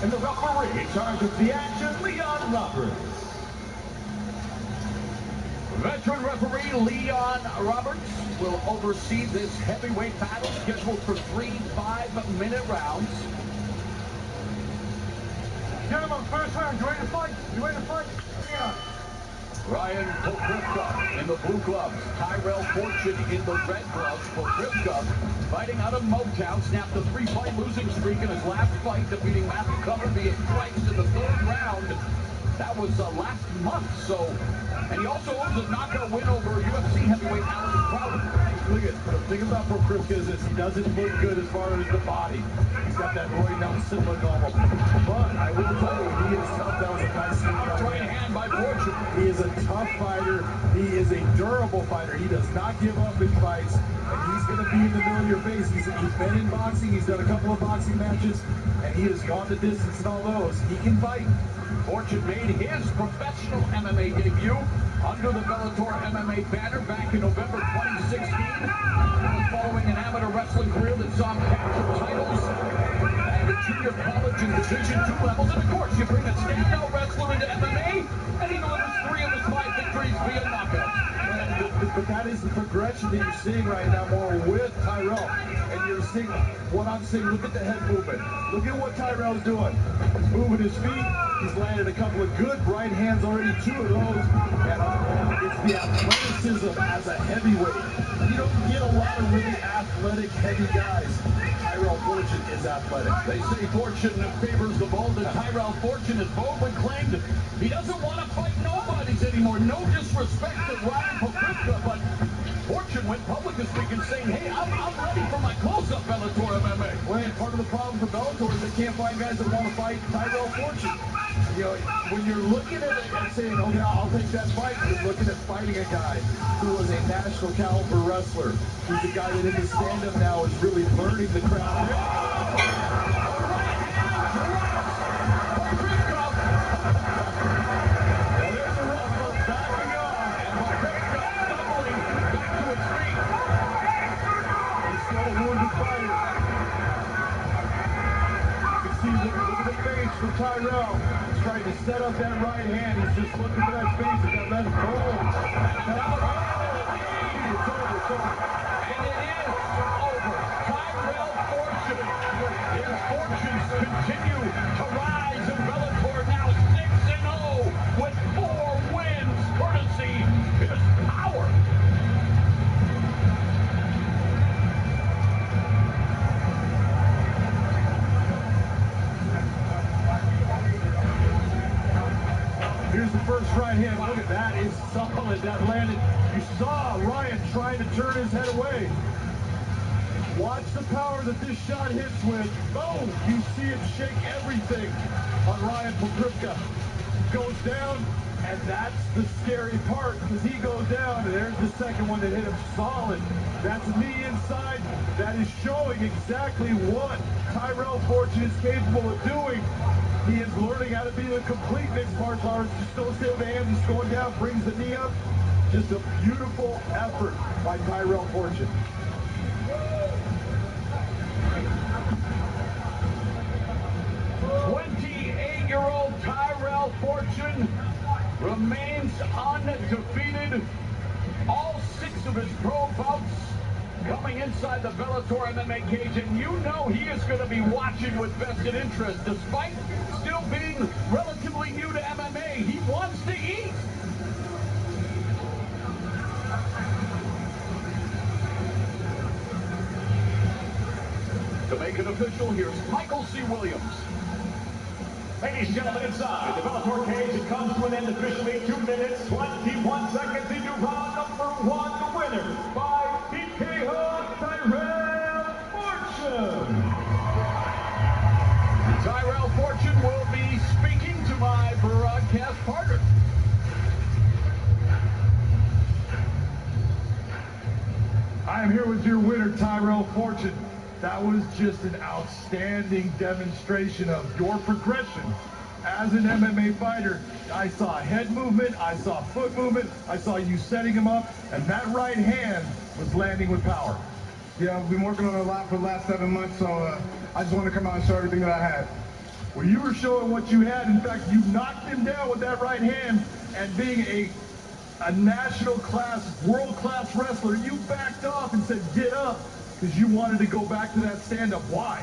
And the referee in charge of the action, Leon Roberts. Veteran referee Leon Roberts will oversee this heavyweight battle scheduled for 3 5-minute rounds. Gentlemen, first round, you ready to fight? You ready to fight? Yeah. Ryan Pokrivka in the blue gloves, Tyrell Fortune in the red gloves. Pokrivka fighting out of Motown, snapped a 3-fight losing streak in his last fight, defeating Matthew Cumber via strikes in the 3rd round. That was last month, and he also owns a knockout win over UFC heavyweight Alan Crowder. Look at the thing about Pokrivka is this: he doesn't look good as far as the body. He's got that Roy Nelson look almost. But I will tell you, he is tough. That was a nice right hand by Fortune. He is a tough fighter. He is a durable fighter. He does not give up in fights, and he's going to be in the middle of your face. He's been in boxing. He's done a couple of boxing matches, and he has gone the distance in all those. He can fight. Fortune made his professional MMA debut under the Bellator MMA banner back in November 2016. Following an amateur wrestling career that saw him capture titles at the junior college and Division II levels. And of course, you bring a standout wrestler into MMA, and he delivers 3 of his 5 victories via knockouts. But that is the progression that you're seeing right now more with Tyrell. And you're seeing what I'm saying. Look at the head movement. Look at what Tyrell's doing. He's moving his feet. He's landed a couple of good right hands already, 2 of those. And it's the athleticism as a heavyweight. You don't get a lot of really athletic, heavy guys. Tyrell Fortune is athletic. They say Fortune favors the bold, and Tyrell Fortune has boldly claimed he doesn't want to fight nobodies anymore. No disrespect to Ryan Pokrivka, but Fortune went public this week and saying, hey, I'm ready for my close-up Bellator MMA. Well, and part of the problem for Bellator is they can't find guys that want to fight Tyrell Fortune. You know, when you're looking at it and saying, okay, I'll take that fight, you're looking at fighting a guy who was a national caliber wrestler, who's a guy that in the stand-up now is really learning the crowd. For Tyrell, he's trying to set up that right hand. He's just looking for that space and that left boom. It's over. And it is over. Tyrell Fortune. His fortunes continue to rise in Bellator, now 6-0 with 4 wins, courtesy his power. Here's the first right hand. Look at that. Is solid. That landed. You saw Ryan trying to turn his head away. Watch the power that this shot hits with. Boom! You see it shake everything on Ryan Pokrivka. Goes down, and that's the scary part because he goes down, and there's the second one that hit him solid. That's knee inside. That is showing exactly what Tyrell Fortune is capable of doing. He is learning how to be a complete mixed martial artist. Just don't stay with the hands. He's going down, brings the knee up. Just a beautiful effort by Tyrell Fortune. 28-year-old Tyrell Fortune remains undefeated. All 6 of his pro bouts coming inside the Bellator MMA cage, and you know he is going to be watching with vested interest. Despite still being relatively new to MMA, he wants to eat. To make it official, here's Michael C. Williams. Ladies and gentlemen, inside the Bellator cage, it comes to an end officially. 2 minutes, 21 seconds into round number 1. The winner by TKO, Tyrell Fortune. Tyrell Fortune will be speaking to my broadcast partner. I am here with your winner, Tyrell Fortune. That was just an outstanding demonstration of your progression as an MMA fighter. I saw head movement, I saw foot movement, I saw you setting him up, and that right hand was landing with power. Yeah, I've been working on it a lot for the last 7 months, so I just wanted to come out and show everything that I had. Well, you were showing what you had. In fact, you knocked him down with that right hand, and being a national class, world class wrestler, you backed off and said, get up, because you wanted to go back to that stand-up. Why?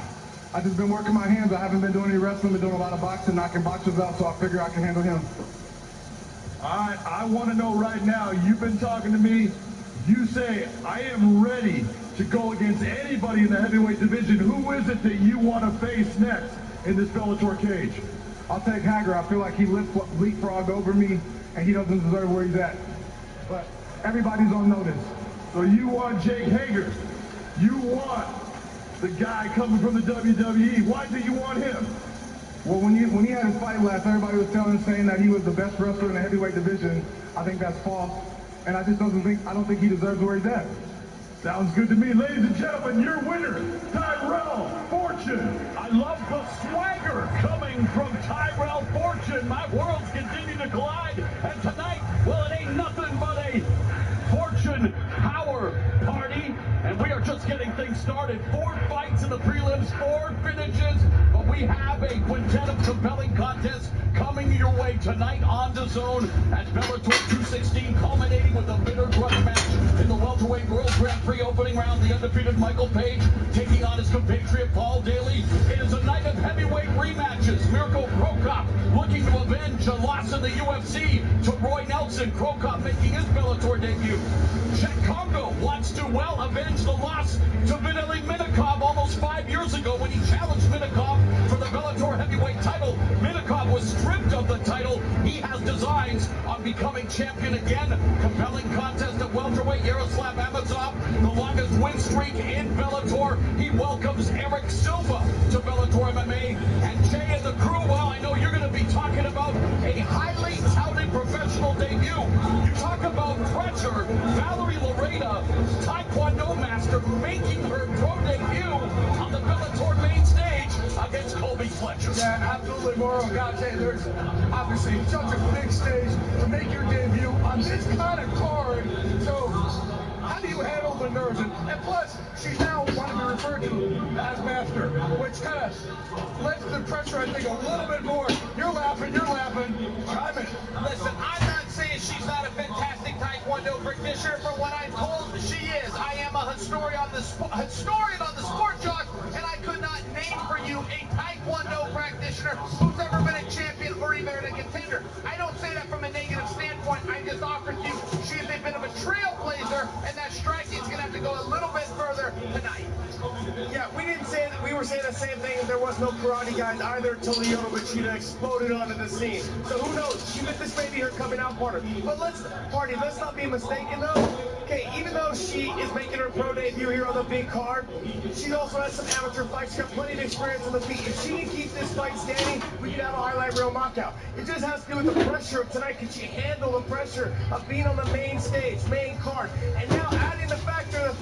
I've just been working my hands. I haven't been doing any wrestling, been doing a lot of boxing, knocking boxers out, so I figure I can handle him. All right, I want to know right now, you've been talking to me, you say, I am ready to go against anybody in the heavyweight division. Who is it that you want to face next in this Bellator cage? I'll take Hager. I feel like he leapfrogged over me, and he doesn't deserve where he's at. But everybody's on notice. So you want Jake Hager. You want the guy coming from the WWE. Why do you want him? Well, when he had his fight last, everybody was saying that he was the best wrestler in the heavyweight division. I think that's false, and I don't think he deserves where he's at. Sounds good to me. Ladies and gentlemen, your winner, Tyrell Fortune. I love the swagger coming from Tyrell Fortune. My worlds continue to collide, and tonight, well, it ain't nothing but a Fortune power party, and we are just getting things started. 4 fights in the prelims, 4 finishes, but we have a quintet of compelling contests coming your way tonight on DAZN at Bellator 216, culminating with a bitter grudge match in the welterweight World Grand Prix opening round. The undefeated Michael Page taking on his compatriot Paul Daly. It is a night of heavyweight rematches. Mirko Krokop looking to avenge a loss in the UFC to Roy Nelson. Krokop making his Bellator debut. Czech Congo wants to avenge the loss to Vitaly Minakov almost 5 years ago when he challenged Minakov for the Bellator heavyweight title. Minakov was stripped of the title. He has designs on becoming champion again. Compelling contest at welterweight. Yaroslav Amosov, the longest win streak in Bellator. He welcomes Eric Silva to Bellator MMA. And Jay and the crew, well, I know you're going to be talking about a highly touted professional debut. You talk about pressure. Valerie Lorena, Taekwondo master, making her pro debut on the Bellator main stage against Colby Fletcher. Yeah, absolutely, Mauro. God, there's obviously such a big stage to make your debut on this kind of card. So, how do you handle the nerves? And plus, she's now wanting to be referred to as master, which kind of lets the pressure, I think, a little bit more. You're laughing. Chime in. Listen, I'm not saying she's not a fantastic Taekwondo practitioner. For what I'm told, she is. I am a historian on the sport, Josh, and I could not name for you a Taekwondo practitioner who's ever been a champion or even a contender. I don't say that from a negative standpoint. I just offered you she is a bit of a trailblazer, and that striking is going to have to go a little bit further tonight. Yeah, we were saying the same thing, and there was no karate guys either until Lyoto Machida exploded onto the scene. So who knows? This may be her coming out party. But let's not be mistaken though. Okay, even though she is making her pro debut here on the big card, she also has some amateur fights. She's got plenty of experience on the feet. If she can keep this fight standing, we can have a highlight reel knockout. It just has to do with the pressure of tonight. Can she handle the pressure of being on the main stage, main card? And now adding the factor of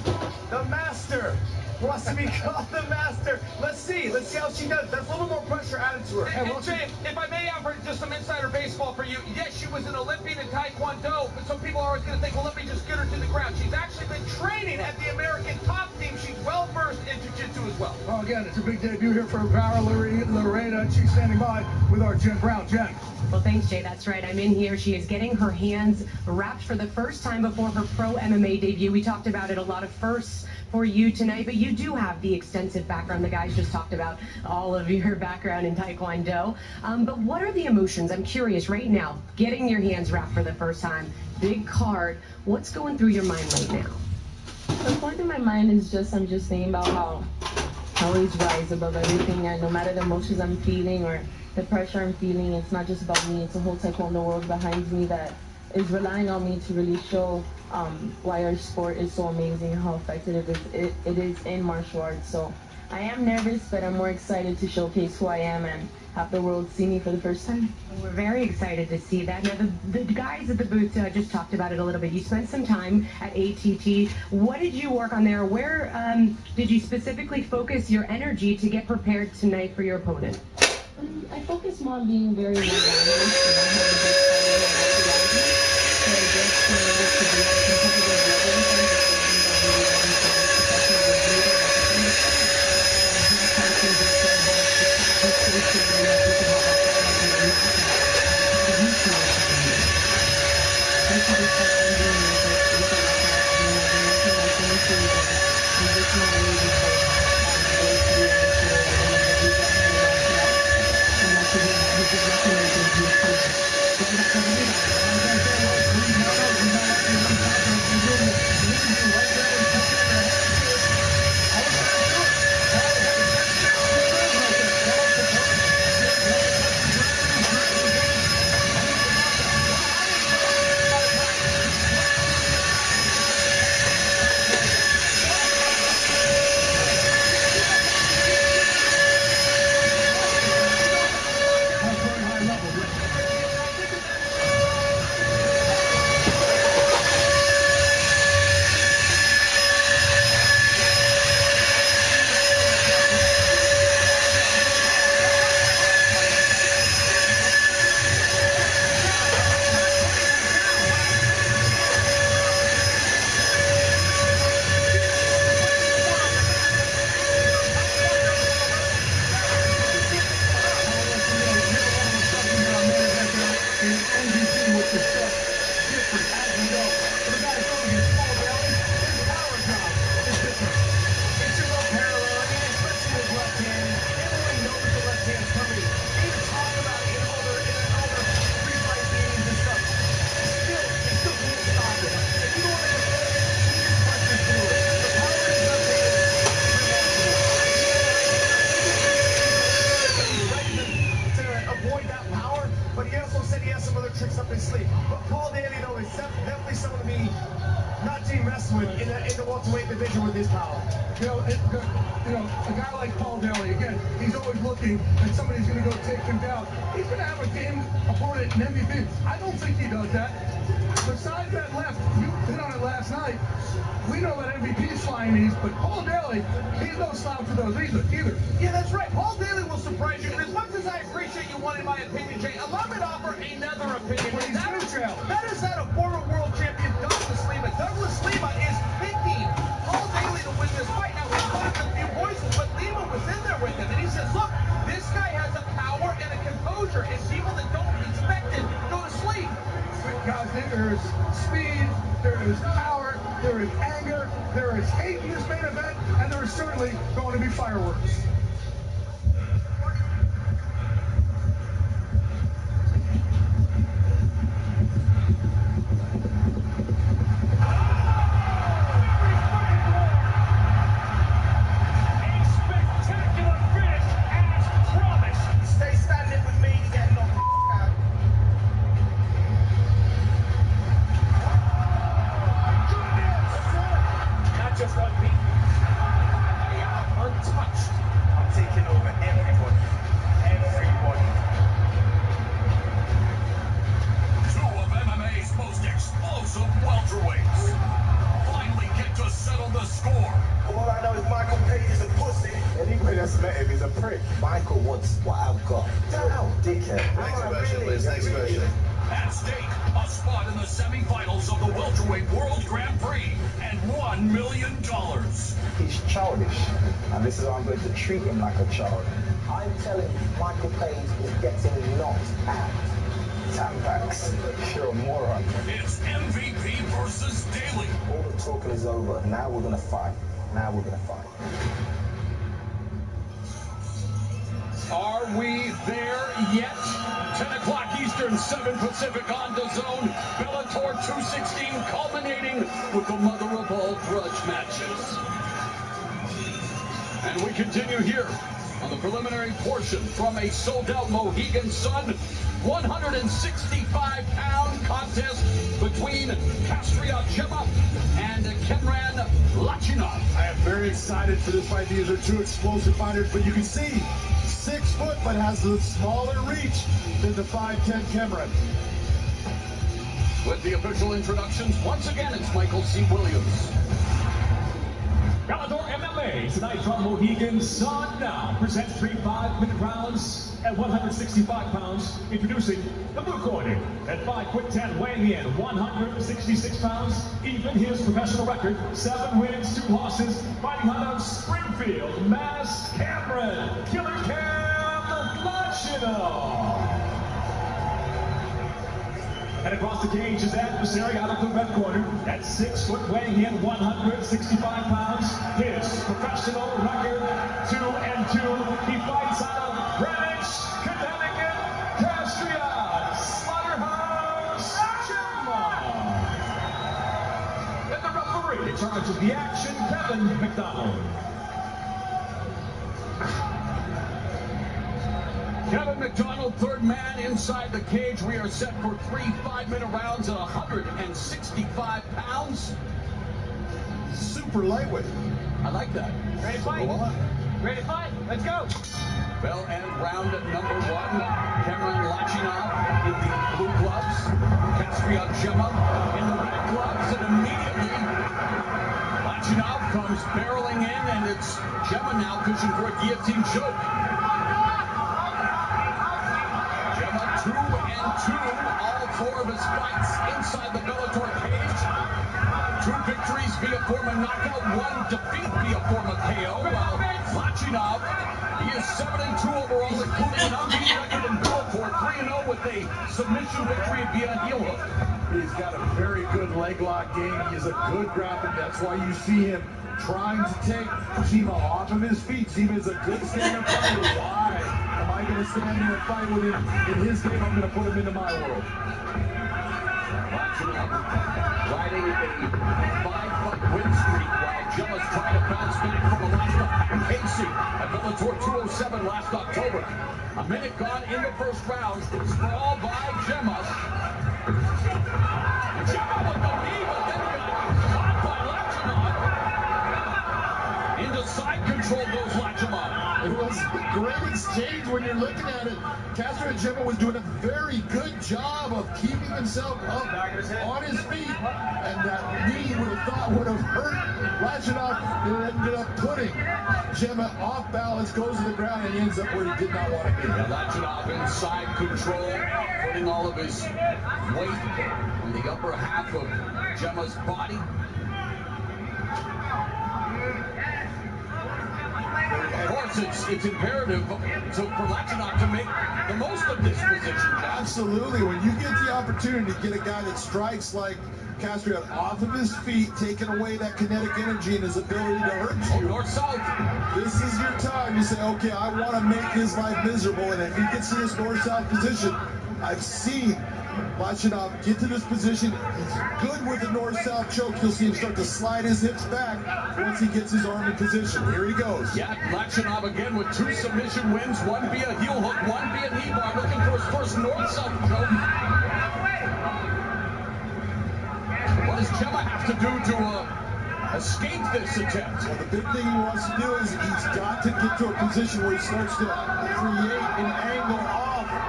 the master. Wants to be called the master. Let's see how she does. There's a little more pressure added to her. And Jay, if I may offer just some insider baseball for you, yes, she was an Olympian in Taekwondo, but some people are always going to think, well, let me just get her to the ground. She's actually been training at the American top team. She's well-versed in jiu-jitsu as well. Well, again, it's a big debut here for Valerie Lorena, and she's standing by with our Jen Brown. Jen. Well, thanks, Jay. That's right. I'm in here. She is getting her hands wrapped for the first time before her pro MMA debut. We talked about it, a lot of firsts for you tonight, but you do have the extensive background. The guys just talked about all of your background in Taekwondo. But what are the emotions? I'm curious right now, getting your hands wrapped for the first time, big card. What's going through your mind right now? What's going through my mind is I'm just thinking about how I always rise above everything, and no matter the emotions I'm feeling or the pressure I'm feeling, it's not just about me, it's a whole Taekwondo world behind me that is relying on me to really show why our sport is so amazing and how effective it is in martial arts. So I am nervous, but I'm more excited to showcase who I am and have the world see me for the first time. We're very excited to see that. Now, the guys at the booth just talked about it a little bit. You spent some time at ATT. What did you work on there? Where did you specifically focus your energy to get prepared tonight for your opponent? I focus more on being very well-rounded. but he also said he has some other tricks up his sleeve. But Paul Daly, though, is definitely someone to be not to be messed with in the welterweight division with his power. You know, a guy like Paul Daly, again, he's always looking that somebody's going to go take him down. He's going to have a game opponent in MVP. I don't think he does that. Besides that left, you hit on it last night. We know that MVP's flying these, but Paul Daly, he's no slouch to those either. Yeah, that's right. Paul Daly will surprise you. And as much as I appreciate you wanting my opinion, Jay, allow me to offer another opinion. Well, That is that of former world champion Douglas Lima. Douglas Lima is picking Paul Daly to win this fight. Now, we talked a few voices, but Lima was in there with him. And he says, look, this guy has a power and a composure, and people that don't expect it go to sleep. Guys, there is speed, there is power, there is anger, there is hate in this main event, and there is certainly going to be fireworks. Michael wants what I've got. No, dickhead. Next version, Liz. Next version. At stake, a spot in the semifinals of the welterweight World Grand Prix and $1 million. He's childish, and this is how I'm going to treat him like a child. I'm telling Michael Page is getting knocked out. Tampax, you're a moron. It's MVP versus Daly. All the talking is over. Now we're gonna fight. Now we're gonna fight. Are we there yet? 10 o'clock Eastern, 7 Pacific on the zone. Bellator 216 culminating with the mother of all grudge matches. And we continue here on the preliminary portion from a sold-out Mohegan Sun 165-pound contest between Kastria Gemma and Kemran Lachinov. I am very excited for this fight. These are two explosive fighters, but you can see 6 foot, but has a smaller reach than the 5'10" Kemran. With the official introductions, once again, it's Michael C. Williams. Bellator MMA tonight from Mohegan Sun now presents 3 5-minute rounds at 165 pounds. Introducing the blue corner at 5'10", weighing in 166 pounds. Even his professional record, 7 wins, 2 losses. Fighting out of Springfield, Mass, Cameron, Killer Cam Lachinov. And across the cage, his adversary out of the red corner at 6 foot, weighing in 165 pounds. His professional record, 2-2. He fights out of Greenwich, Connecticut, Kastria Slaughterhouse Gemma. And the referee in charge of the action, Kevin McDonald. Kevin McDonald, third man inside the cage. We are set for 3 5-minute rounds at 165 pounds. Super lightweight. I like that. Ready to fight? Ready to fight? Let's go. Bell end round number 1. Kemran Lachinov in the blue gloves. Kastria Gemma in the red gloves. And immediately, Lachinov comes barreling in, and it's Gemma now pushing for a guillotine choke. 2-2, all 4 of his fights inside the Bellator cage. 2 victories via form of knockout, 1 defeat via form of KO. While Lachinov, he is 7-2 overall, including an unbeaten record in Bellator, 3-0 with a submission victory via heel hook. He's got a very good leg lock game. He is a good grappler. That's why you see him trying to take Zima off of his feet. Zima is a good stand-up fighter. Why am I going to stand here and fight with him? In his game, I'm going to put him into my world. Lachinov riding a 5-fight win streak while Gemma's trying to bounce back from a loss to Pat Casey at Bellator 207 last October. A minute gone in the first round. Sprawl by James, when you're looking at it, Castro and Gemma was doing a very good job of keeping himself up on his feet, and that knee would have hurt Lachinov, and it ended up putting Gemma off balance, goes to the ground, and he ends up where he did not want to be. Yeah, Lachinov inside control, putting all of his weight on the upper half of Gemma's body. Of course, it's imperative for Lachinov to make the most of this position. Absolutely. When you get the opportunity to get a guy that strikes like Castro off of his feet, taking away that kinetic energy and his ability to hurt you. North-south. This is your time. You say, okay, I want to make his life miserable. And if he gets in this north-south position, I've seen Lachinov get to this position. He's good with the north-south choke. You'll see him start to slide his hips back once he gets his arm in position. Here he goes. Yeah, Lachinov again with 2 submission wins, one via heel hook, one via knee bar, looking for his first north-south choke. What does Gemma have to do to escape this attempt? Well, the big thing he wants to do is he's got to get to a position where he starts to create an angle off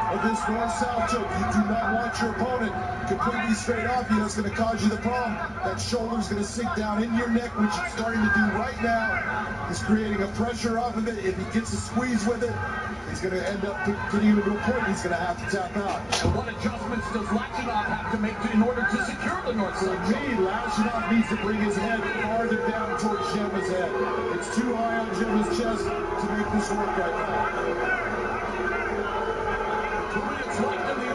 of this north-south choke. You do not want your opponent completely straight off you. That's going to cause you the problem. That shoulder's going to sink down into your neck, which it's starting to do right now. He's creating a pressure off of it. If he gets a squeeze with it, he's going to end up getting into a point he's going to have to tap out. And what adjustments does Lachinov have to make in order to secure the north-south choke? For me, Lachinov needs to bring his head farther down towards Gemma's head. It's too high on Gemma's chest to make this work right now. 2 minutes left in the